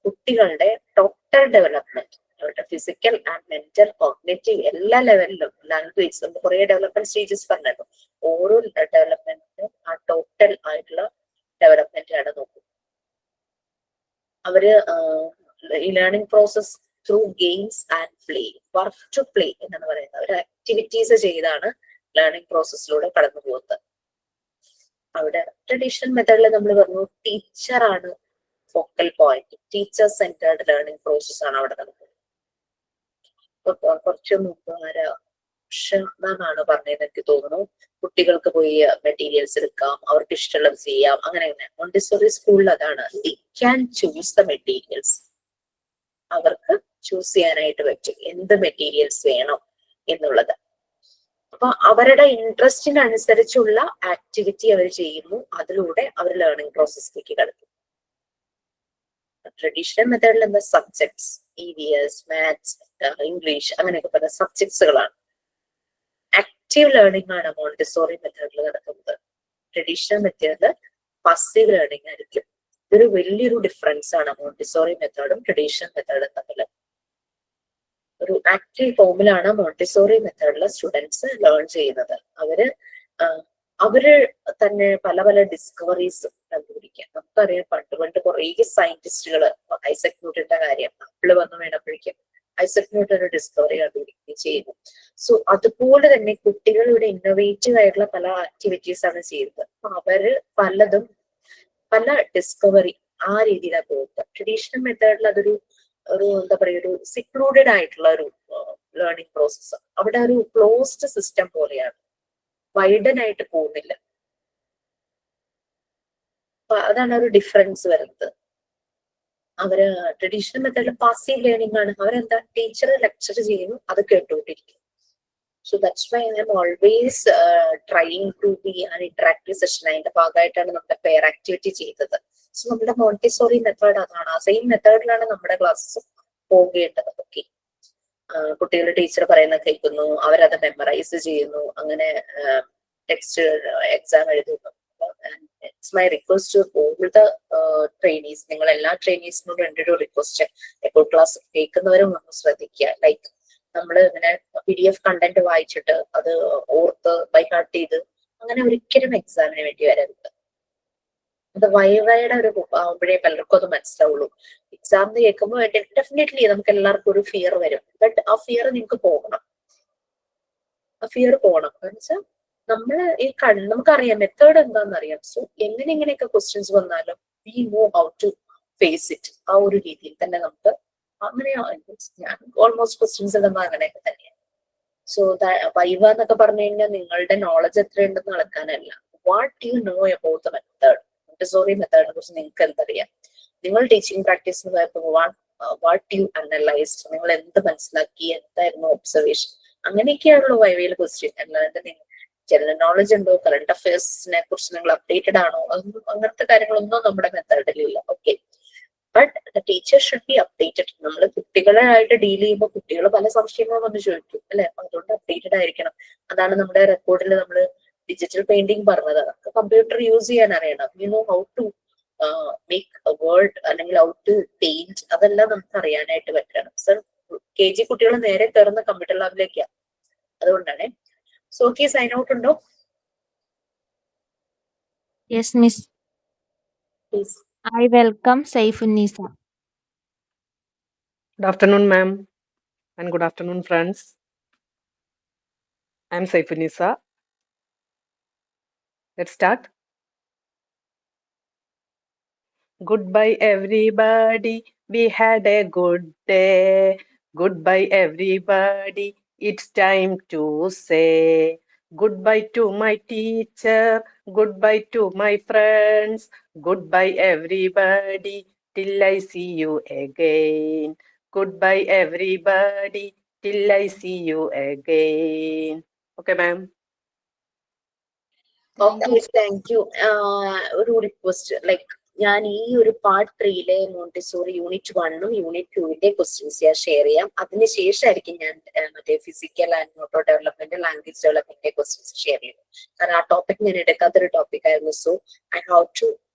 കുട്ടികളുടെ ടോട്ടൽ ഡെവലപ്മെന്റ്, അവരുടെ ഫിസിക്കൽ ആൻഡ് മെന്റൽ കോഗ്നിറ്റീവ് എല്ലാ ലെവലിലും, ലാംഗ്വേജ് നമ്മൾ കുറെ ഡെവലപ്മെന്റ് സ്റ്റേജസ് പറഞ്ഞല്ലോ, ഓരോ ഡെവലപ്മെന്റിനും ആ ടോട്ടൽ ആയിട്ടുള്ള ഡെവലപ്മെന്റ് ആണ് നോക്കുന്നത്. അവര് ഈ learning process through games and play, work to play എന്നാണ് പറയുന്നത്. ഒരു ആക്ടിവിറ്റീസ് ചെയ്താണ് ലേണിംഗ് പ്രോസസ്സിലൂടെ കടന്നു പോകുന്നത്. അവിടെ ട്രഡീഷണൽ മെത്തേഡിൽ നമ്മൾ പറഞ്ഞു ടീച്ചറാണ് focal point, teacher centred learning process ആണ് അവിടെ നടക്കുന്നത്. കുറച്ച് മുമ്പ് എന്നാണ് പറഞ്ഞതെന്ന് എനിക്ക് തോന്നുന്നു, കുട്ടികൾക്ക് പോയി മെറ്റീരിയൽസ് എടുക്കാം, അവർക്ക് ഇഷ്ടമുള്ളത് ചെയ്യാം, അങ്ങനെ മോണ്ടിസോറി സ്കൂളിൽ അതാണ്, the can choose the materials. അവർക്ക് ചൂസ് ചെയ്യാനായിട്ട് പറ്റും എന്ത് മെറ്റീരിയൽസ് വേണം എന്നുള്ളത്. അപ്പൊ അവരുടെ ഇൻട്രസ്റ്റിനനുസരിച്ചുള്ള ആക്ടിവിറ്റി അവർ ചെയ്യുന്നു, അതിലൂടെ അവർ ലേണിംഗ് പ്രോസസ്സിലേക്ക് കടക്കും. ട്രഡീഷണൽ മെത്തേഡിൽ എന്താ സബ്ജക്ട്സ്, EVS, മാത്സ്, ഇംഗ്ലീഷ് അങ്ങനെയൊക്കെ പല സബ്ജക്ട്സുകളാണ്. ആക്റ്റീവ് ലേണിംഗ് ആണ് മോണ്ടിസോറി മെത്തേഡിൽ നടക്കുന്നത്. ട്രഡീഷണൽ മെത്തേഡിൽ പാസീവ് ലേണിംഗ് ആയിരിക്കും. ഇതൊരു വലിയൊരു ഡിഫറൻസ് ആണ് മോണ്ടിസോറി മെത്തേഡും ട്രഡീഷണൽ മെത്തേഡും തമ്മിൽ. ഒരു ആക്റ്റീവ് ഫോമിലാണ് മോണ്ടിസോറി മെത്തേഡിലെ സ്റ്റുഡൻസ് ലേൺ ചെയ്യുന്നത്. അവര് തന്നെ പല പല ഡിസ്കവറീസ് കണ്ടുപിടിക്കാം. നമുക്കറിയാം പണ്ട് കുറേ സയന്റിസ്റ്റുകൾ, ഐസക് ന്യൂട്ടന്റെ കാര്യം, ആപ്പിള് വന്നു വീണപ്പോഴേക്കും ഐസക് ന്യൂട്ടൻ ഒരു ഡിസ്കവറി കണ്ടുപിടിക്കുകയും ചെയ്യുന്നു. സോ അതുപോലെ തന്നെ കുട്ടികൾ ഇവിടെ ഇന്നോവേറ്റീവ് ആയിട്ടുള്ള പല ആക്ടിവിറ്റീസ് ആണ് ചെയ്യുന്നത്. അപ്പൊ അവര് പലതും പല ഡിസ്കവറി ആ രീതിയിലാണ് പോകുന്നത്. ട്രഡീഷണൽ മെത്തേഡിൽ അതൊരു എന്താ പറയുക, ഒരു സിക്ലൂഡഡ് ആയിട്ടുള്ള ഒരു ലേണിംഗ് പ്രോസസ്സ്. അവിടെ ഒരു ക്ലോസ്ഡ് സിസ്റ്റം പോലെയാണ്, വൈഡൻ ആയിട്ട് പോകുന്നില്ല. അപ്പൊ അതാണ് ഒരു ഡിഫറൻസ് വരുന്നത്. അവര് ട്രഡീഷണൽ മെത്തേഡിൽ പാസീവ് ലേണിംഗ് ആണ്. അവരെന്താ, ടീച്ചർ ലെക്ചർ ചെയ്യുന്നു, അത് കേട്ടുകൊണ്ടിരിക്കും. So that's why I'm always trying to be an interactive session. അതിന്റെ ഭാഗമായിട്ടാണ് നമ്മുടെ പെയർ ആക്ടിവിറ്റി ചെയ്തത്. സോ നമ്മുടെ മോണ്ടിസോറി മെത്തേഡ് അതാണ്. ആ സെയിം മെത്തേഡിലാണ് നമ്മുടെ ക്ലാസ്സസ് പോകേണ്ടത്. ഓക്കെ, കുട്ടികൾ ടീച്ചർ പറയുന്നത് കേൾക്കുന്നു, അവരത് മെമ്മറൈസ് ചെയ്യുന്നു, അങ്ങനെ ടെക്സ്റ്റ് എക്സാം എഴുതുന്നു. It's my request to all the trainees. നിങ്ങൾ എല്ലാ ട്രെയിനീസിനോടും എൻ്റെ ഒരു റിക്വസ്റ്റ്, എപ്പോൾ ക്ലാസ് കേൾക്കുന്നവരും ഒന്ന് ശ്രദ്ധിക്കുക. ലൈക്ക് നമ്മൾ ഇങ്ങനെ PDF കണ്ടന്റ് വായിച്ചിട്ട് അത് ഓർത്ത് ബൈ ഹാർട്ട് ചെയ്ത് അങ്ങനെ ഒരിക്കലും എക്സാമിന് വേണ്ടി വരരുത്. അത് വൈവയുടെ ഒരു ആവുമ്പോഴേ പലർക്കും അത് മനസ്സിലാവുള്ളൂ. എക്സാം കേൾക്കുമ്പോൾ ഡെഫിനറ്റ്ലി നമുക്ക് എല്ലാവർക്കും ഒരു ഫിയർ വരും. ബട്ട് ആ ഫിയർ നിങ്ങൾക്ക് പോകണം. എന്ന് വെച്ചാൽ നമ്മള് നമുക്കറിയാം മെത്തേഡ് എന്താണെന്ന് അറിയാം. സോ എങ്ങനെയൊക്കെ ക്വസ്റ്റ്യൻസ് വന്നാലും we know how to face it. ആ ഒരു രീതിയിൽ തന്നെ നമുക്ക് അങ്ങനെ ഞാൻ ഓൾമോസ്റ്റ് ക്വസ്റ്റ്യൻസ് ഇടുമ്പോൾ അങ്ങനെയൊക്കെ തന്നെയാണ്. സോ വൈവ എന്നൊക്കെ പറഞ്ഞു കഴിഞ്ഞാൽ നിങ്ങളുടെ നോളജ് എത്രയുണ്ടെന്ന് അളക്കാനല്ല, what you know about the method. Montessori മെത്തേഡിനെ കുറിച്ച് നിങ്ങൾക്ക് എന്തറിയാം, നിങ്ങൾ ടീച്ചിങ് പ്രാക്ടീസിന് പോയപ്പോൾ വാട്ട് യു അനലൈസ്ഡ്, നിങ്ങൾ എന്ത് മനസ്സിലാക്കി, എന്തായിരുന്നു ഒബ്സർവേഷൻ, അങ്ങനെയൊക്കെയാണല്ലോ വൈവയിൽ ക്വസ്റ്റ്യൻ. അല്ലാതെ ജനറൽ നോളജ് ഉണ്ടോ, കറണ്ട് അഫയേഴ്സിനെ കുറിച്ച് നിങ്ങൾ അപ്ഡേറ്റഡ് ആണോ, അങ്ങനത്തെ കാര്യങ്ങളൊന്നും നമ്മുടെ മെത്തേഡിലില്ല. Okay, but the teacher should be updated. നമ്മൾ കുട്ടികളായിട്ട് ഡീൽ ചെയ്യുമ്പോൾ കുട്ടികൾ പല സംശയങ്ങളും വന്ന് ചോദിക്കും അല്ലെ, അതുകൊണ്ട് അപ്ഡേറ്റഡ് ആയിരിക്കണം. അതാണ് നമ്മുടെ റെക്കോർഡിൽ നമ്മൾ ഡിജിറ്റൽ പെയിന്റിംഗ് പറഞ്ഞത്. നമുക്ക് കമ്പ്യൂട്ടർ യൂസ് ചെയ്യാൻ അറിയണം. You know how to make a word അല്ലെങ്കിൽ ഹൗ ടു പെയിന്റ്, അതെല്ലാം നമുക്ക് അറിയാനായിട്ട് പറ്റണം. സർ KG കുട്ടികൾ നേരെ കയറുന്ന കമ്പ്യൂട്ടർ ലാബിലേക്കാണ്. അതുകൊണ്ടാണ്. സോ ഓക്കെ, സൈൻ ഔട്ട് ഉണ്ടോ? Yes miss. Please. I welcome Saifunnisa. Good afternoon, ma'am, and good afternoon, friends. I'm Saifunnisa. Let's start. Goodbye, everybody. We had a good day. Goodbye, everybody. It's time to say goodbye to my teacher. Goodbye to my friends. Goodbye, everybody. Till I see you again. Goodbye, everybody. Till I see you again. Okay, ma'am. Thank you. ഒരു request, like ഞാൻ ഈ ഒരു part 3 Montessori unit 1ഉം unit 2ന്റെ questions ഞാൻ share ചെയ്യാം. അതിനുശേഷമായിരിക്കും ഞാൻ മറ്റേ physical and motor development, language ഡെവലപ്മെന്റിന്റെ ക്വസ്റ്റ്യൻസ് ഷെയർ ചെയ്യും. കാരണം ആ ടോപ്പിക് ഞാൻ എടുക്കാത്തൊരു ടോപ്പിക് ആയിരുന്നു. So I have to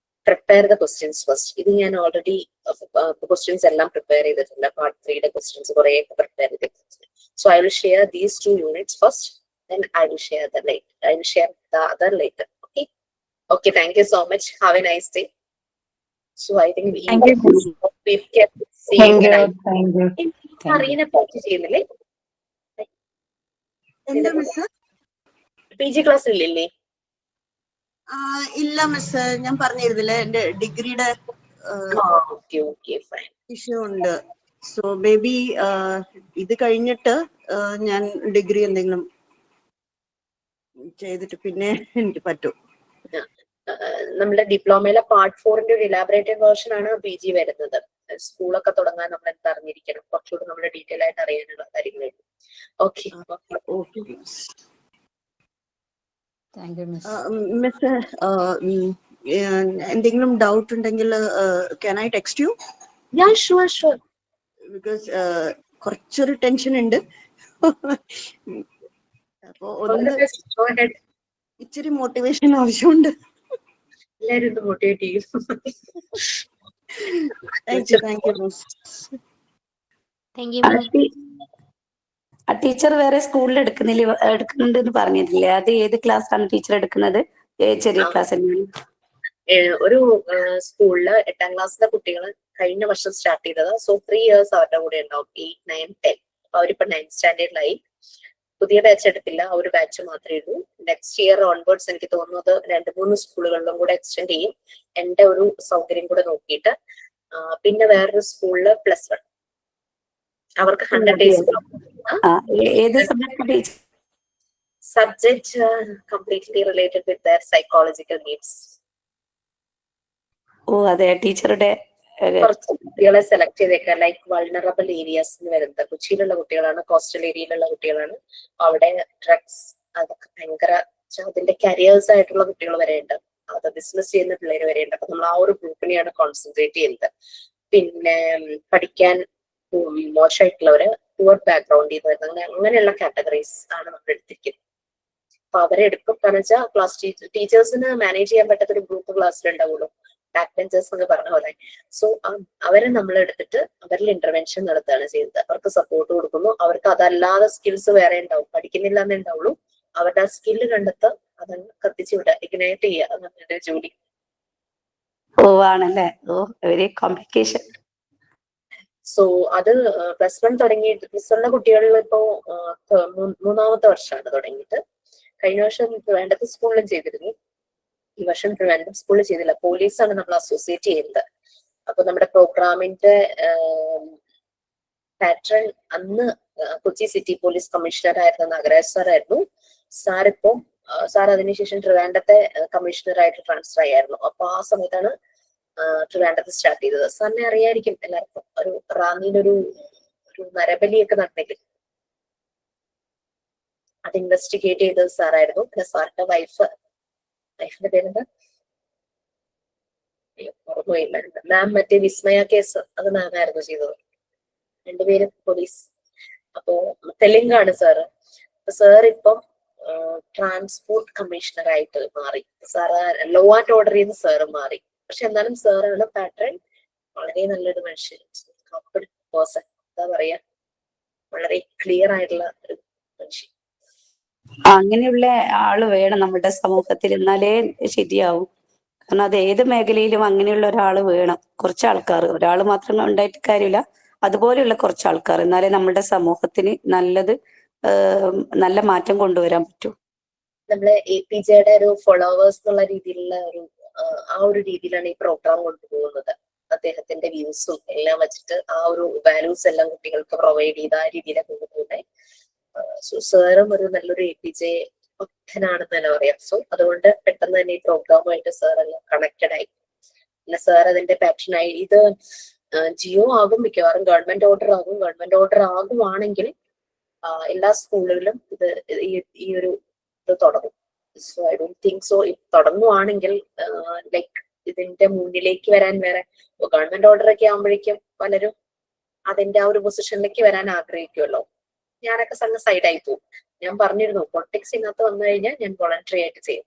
prepare the questions first. ഇത് ഞാൻ ഓൾറെഡി ക്വസ്റ്റ്യൻസ് എല്ലാം പ്രിപ്പയർ ചെയ്തിട്ടുണ്ട്. പാർട്ട് 3യുടെ ക്വസ്റ്റ്യൻസ് കുറേയൊക്കെ പ്രിപ്പയർ ചെയ്തിട്ടുണ്ട്. So I will share these 2 units first. Then I will share the other later. Okay, thank you so much. Have a nice day. So I think we've kept seeing Arena പറ്റി ചെയ്യുന്നില്ലേ? എന്താ miss? PG class ഇല്ലേ? ഇല്ല miss, ഞാൻ പറഞ്ഞിരുന്നില്ലേ എന്റെ ഡിഗ്രിയുടെ issue ഉണ്ട്. So may be ഇത് കഴിഞ്ഞിട്ട് ഞാൻ ഡിഗ്രി എന്തെങ്കിലും ചെയ്തിട്ട് പിന്നെ എനിക്ക് പറ്റും. നമ്മുടെ ഡിപ്ലോമയിലെ പാർട്ട് 4ന്റെ ഒരു ഇലാബറേറ്റഡ് വേർഷൻ ആണ് PG വരുന്നത്. സ്കൂളൊക്കെ തുടങ്ങാൻ നമ്മൾ എന്താ അറിഞ്ഞിരിക്കണം, കുറച്ചുകൂടി നമ്മുടെ ഡീറ്റെയിൽ ആയിട്ട് അറിയാനുള്ള കാര്യങ്ങളുണ്ട്. ഓക്കെ മിസ്, എന്തെങ്കിലും ഡൗട്ട് ഉണ്ടെങ്കിൽ can I text U? Sure. Because കുറച്ചൊരു ടെൻഷൻ ഉണ്ട്. അപ്പൊ ഇച്ചിരി മോട്ടിവേഷൻ ആവശ്യമുണ്ട്. എല്ലാരും മോട്ടിവേറ്റ് ചെയ്യും. ടീച്ചർ വേറെ സ്കൂളിൽ എടുക്കുന്നുണ്ട് പറഞ്ഞിട്ടില്ലേ? അത് ഏത് ക്ലാസ് ആണ് ടീച്ചർ എടുക്കുന്നത്? ചെറിയ ക്ലാസ് ഒരു സ്കൂളില് 8ാം ക്ലാസ്സിലെ കുട്ടികൾ കഴിഞ്ഞ വർഷം സ്റ്റാർട്ട് ചെയ്തത്. സോ 3 years അവരുടെ കൂടെ ഉണ്ടാവും. 8, 9, 10. അപ്പൊ അവരിപ്പോ 9th സ്റ്റാൻഡേർഡിലായി. പുതിയ ബാച്ച് എടുത്തില്ല, ഒരു ബാച്ച് മാത്രമേ ഉള്ളൂ. നെക്സ്റ്റ് ഇയർ ഓൺവേർഡ്സ് എനിക്ക് തോന്നുന്നത് 2-3 സ്കൂളുകളിലും കൂടെ എക്സ്റ്റെൻഡ് ചെയ്യും, എന്റെ ഒരു സൗകര്യം കൂടെ നോക്കിയിട്ട്. പിന്നെ വേറൊരു സ്കൂളില് +1 അവർക്ക് 100 days subject completely related with there psychological needs. അതെ, ടീച്ചറുടെ കുറച്ച് കുട്ടികളെ സെലക്ട് ചെയ്തേക്കാം. ലൈക്ക് വൾണറബിൾ ഏരിയാസ് വരുന്നത് കൊച്ചിയിലുള്ള കുട്ടികളാണ്, കോസ്റ്റൽ ഏരിയയിലുള്ള കുട്ടികളാണ്. അവിടെ ഡ്രഗ്സ് അതൊക്കെ ഭയങ്കര അതിന്റെ കരിയേഴ്സ് ആയിട്ടുള്ള കുട്ടികൾ വരെയുണ്ട്, അത് ബിസിനസ് ചെയ്യുന്ന പിള്ളേർ വരെയുണ്ട്. അപ്പൊ നമ്മൾ ആ ഒരു ഗ്രൂപ്പിനെയാണ് കോൺസെൻട്രേറ്റ് ചെയ്യുന്നത്. പിന്നെ പഠിക്കാൻ മോശമായിട്ടുള്ളവര്, പുവർ ബാക്ക്ഗ്രൗണ്ടിൽ നിന്ന് വരുന്നത്, അങ്ങനെയുള്ള കാറ്റഗറീസ് ആണ് നമ്മൾ എടുത്തിരിക്കുന്നത്. അപ്പൊ അവരെ എടുക്കും. കാരണം വെച്ചാൽ ക്ലാസ് ടീച്ചേഴ്സിന് മാനേജ് ചെയ്യാൻ പറ്റാത്തൊരു ഗ്രൂപ്പ് ക്ലാസ്സിലുണ്ടാവുള്ളൂ, ബാക്ക് ബെഞ്ചേഴ്സ് എന്ന് പറഞ്ഞ പോലെ. സോ അവരെ നമ്മൾ എടുത്തിട്ട് അവരിൽ ഇന്റർവെൻഷൻ നടത്തുകയാണ് ചെയ്യുന്നത്. അവർക്ക് സപ്പോർട്ട് കൊടുക്കുന്നു. അവർക്ക് അതല്ലാതെ സ്കിൽസ് വേറെ ഉണ്ടാവും, പഠിക്കുന്നില്ല എന്നേ ഉണ്ടാവുള്ളൂ. അവരുടെ ആ സ്കില്ല് കണ്ടെത്ത് അതങ്ങ് കത്തിച്ചു വിടുക, ഇഗ്നൈറ്റ് ചെയ്യുക, അതാണ് അവരുടെ ജോലി. ആണല്ലേ? Very complication. സോ അത് +1 തുടങ്ങിയിട്ട് +1 കുട്ടികളിൽ ഇപ്പോ 3ാമത്തെ വർഷമാണ് തുടങ്ങിയിട്ട്. കഴിഞ്ഞ വർഷം ട്രിവാൻഡ്രത്ത് സ്കൂളിലും ചെയ്തിരുന്നു, ഈ വർഷം ട്രിവാൻഡ്രം സ്കൂളിൽ ചെയ്തില്ല. പോലീസാണ് നമ്മൾ അസോസിയേറ്റ് ചെയ്യുന്നത്. അപ്പൊ നമ്മുടെ പ്രോഗ്രാമിന്റെ പാറ്റേൺ അന്ന് കൊച്ചി സിറ്റി പോലീസ് കമ്മീഷണർ ആയിരുന്ന നാഗരാജ് സാർ ആയിരുന്നു. സാർ അതിനുശേഷം ട്രിവാൻഡ്രത്തെ കമ്മീഷണറായിട്ട് ട്രാൻസ്ഫർ ആയിരുന്നു. അപ്പൊ ആ സമയത്താണ് ട്രിവാൻഡ്രത്ത് സ്റ്റാർട്ട് ചെയ്തത്. സാറിനെ അറിയായിരിക്കും എല്ലാവർക്കും. ഒരു റാന്നിയിലൊരു നരബലിയൊക്കെ നടന്നില്ലേ, അത് ഇൻവെസ്റ്റിഗേറ്റ് ചെയ്തത് സാറായിരുന്നു. പിന്നെ സാറിന്റെ വൈഫിന്റെ പേരെന്താ ഓർമ്മയില്ല മാം, മറ്റേ വിസ്മയ കേസ് അത് മാമായിരുന്നു ചെയ്തത്. 2 പേരും പോലീസ്. അപ്പോ തെലുങ്കാണ് സാറ്. സാർ ഇപ്പം ട്രാൻസ്പോർട്ട് കമ്മീഷണർ ആയിട്ട് മാറി. സാറ് ലോ ആൻഡ് ഓർഡർ ചെയ്യുന്ന സാറ് മാറി. പക്ഷെ എന്നാലും സാറാണ് പാറ്റേൺ. വളരെ നല്ലൊരു മനുഷ്യൻ, പേഴ്സൺ, എന്താ പറയാ, വളരെ ക്ലിയർ ആയിട്ടുള്ള ഒരു മനുഷ്യൻ. അങ്ങനെയുള്ള ആള് വേണം നമ്മുടെ സമൂഹത്തിൽ, എന്നാലേ ശരിയാവും. കാരണം അത് ഏത് മേഖലയിലും അങ്ങനെയുള്ള ഒരാൾ വേണം. കുറച്ച് ആൾക്കാർ, ഒരാൾ മാത്രം ഉണ്ടായിട്ട് കാര്യമില്ല, അതുപോലെയുള്ള കുറച്ച് ആൾക്കാർ, എന്നാലേ നമ്മുടെ സമൂഹത്തിന് നല്ല മാറ്റം കൊണ്ടുവരാൻ പറ്റൂ. നമ്മള് APJയുടെ ഒരു ഫോളോവേഴ്സ് എന്നുള്ള രീതിയിലുള്ള ആ ഒരു രീതിയിലാണ് ഈ പ്രോഗ്രാം കൊണ്ടുപോകുന്നത്. അദ്ദേഹത്തിന്റെ വ്യൂസും എല്ലാം വെച്ചിട്ട് ആ ഒരു വാല്യൂസ് എല്ലാം കുട്ടികൾക്ക് പ്രൊവൈഡ് ചെയ്ത് ആ രീതിയിലാണ് കൊണ്ടുപോകുന്നത്. സോ സാറും ഒരു നല്ലൊരു APJ ഭക്തനാണെന്ന് തന്നെ പറയാം. സോ അതുകൊണ്ട് പെട്ടെന്ന് തന്നെ ഈ പ്രോഗ്രാമുമായിട്ട് സാർ എല്ലാം കണക്റ്റഡ് ആയി. പിന്നെ സാർ അതിന്റെ പാഷനായി. ഇത് ജിയോ ആകും, മിക്കവാറും ഗവൺമെന്റ് ഓർഡർ ആകും. ഗവൺമെന്റ് ഓർഡർ ആകുവാണെങ്കിൽ എല്ലാ സ്കൂളുകളിലും ഈ ഒരു ഇത് തുടങ്ങും. So I don't think so തുടങ്ങുവാണെങ്കിൽ ലൈക്ക് ഇതിന്റെ മുന്നിലേക്ക് വരാൻ വേറെ ഗവൺമെന്റ് ഓർഡർ ഒക്കെ ആകുമ്പോഴേക്കും പലരും അതിന്റെ ആ ഒരു പൊസിഷനിലേക്ക് വരാൻ ആഗ്രഹിക്കുമല്ലോ. ഞാനൊക്കെ സൈഡായി പോകും. ഞാൻ പറഞ്ഞിരുന്നു പൊളിറ്റിക്സിനകത്ത് വന്നു കഴിഞ്ഞാൽ ഞാൻ വോളണ്ടറി ആയിട്ട് ചെയ്യും.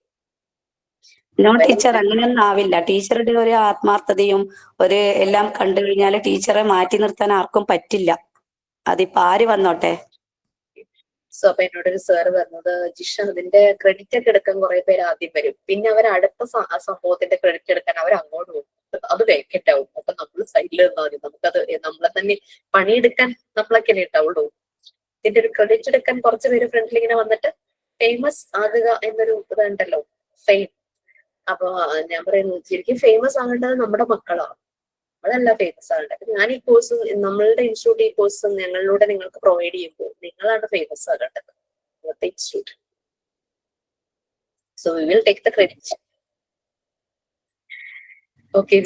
നോ ടീച്ചർ, അങ്ങനെയൊന്നും ആവില്ല. ടീച്ചറുടെ ഒരു ആത്മാർത്ഥതയും ഒരു എല്ലാം കണ്ടു കഴിഞ്ഞാൽ ടീച്ചറെ മാറ്റി നിർത്താൻ ആർക്കും പറ്റില്ല. അതിപ്പോ ആര് വന്നോട്ടെ. സോ അപ്പൊ എന്നോടൊരു സാറ് പറഞ്ഞത്, ജിഷ അതിന്റെ ക്രെഡിറ്റ് ഒക്കെ എടുക്കാൻ കുറെ പേര് ആദ്യം വരും, പിന്നെ അവർ അടുത്ത സംഭവത്തിന്റെ ക്രെഡിറ്റ് എടുക്കാൻ അവർ അങ്ങോട്ട് പോകും. അത് വേക്കറ്റ് ആവും. അപ്പൊ നമ്മൾ സൈഡിൽ നിന്നാൽ മതി. നമുക്കത് നമ്മളെ തന്നെ പണിയെടുക്കാൻ നമ്മളൊക്കെ ഉണ്ടാവുള്ളൂ. ഇതിന്റെ ഒരു ക്രെഡിറ്റ് എടുക്കാൻ കുറച്ച് പേര് ഫ്രണ്ടിൽ ഇങ്ങനെ വന്നിട്ട് ഫേമസ് ആകുക എന്നൊരു ഇതുണ്ടല്ലോ, ഫെയിം. അപ്പൊ ഞാൻ പറയുന്നു, ശരിക്കും ഫേമസ് ആകേണ്ടത് നമ്മുടെ മക്കളാണ്, അതല്ല ഫേമസ് ആകേണ്ടത്. ഞാൻ ഈ കോഴ്സ്, നമ്മളുടെ ഇൻസ്റ്റിറ്റ്യൂട്ട് ഈ കോഴ്സ് ഞങ്ങളിലൂടെ നിങ്ങൾക്ക് പ്രൊവൈഡ് ചെയ്യുമ്പോൾ നിങ്ങളാണ് ഫേമസ് ആകേണ്ടത്, institute. So we will take the credit. Okay.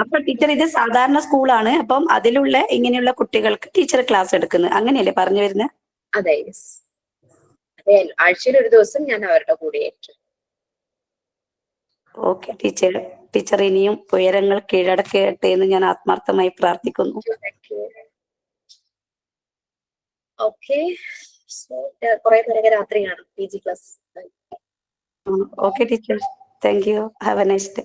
അപ്പൊ ടീച്ചർ, ഇത് സാധാരണ സ്കൂളാണ്, അപ്പം അതിലുള്ള ഇങ്ങനെയുള്ള കുട്ടികൾക്ക് ടീച്ചർ ക്ലാസ് എടുക്കുന്നത്, അങ്ങനെയല്ലേ പറഞ്ഞു വരുന്നത്? അതെ, അതെ. ആഴ്ചയിൽ ഒരു ദിവസം ഞാൻ അവരുടെ കൂടെ ആയിരിക്കും. Okay teacher. ടീച്ചർ ഇനിയും ഉയരങ്ങൾ കീഴടക്കട്ടെ എന്ന് ഞാൻ ആത്മാർത്ഥമായി പ്രാർത്ഥിക്കുന്നു. ഓക്കെ. കുറെ പേരൊക്കെ രാത്രി കാണും PG class. Okay teacher, thank you. Have A nice day.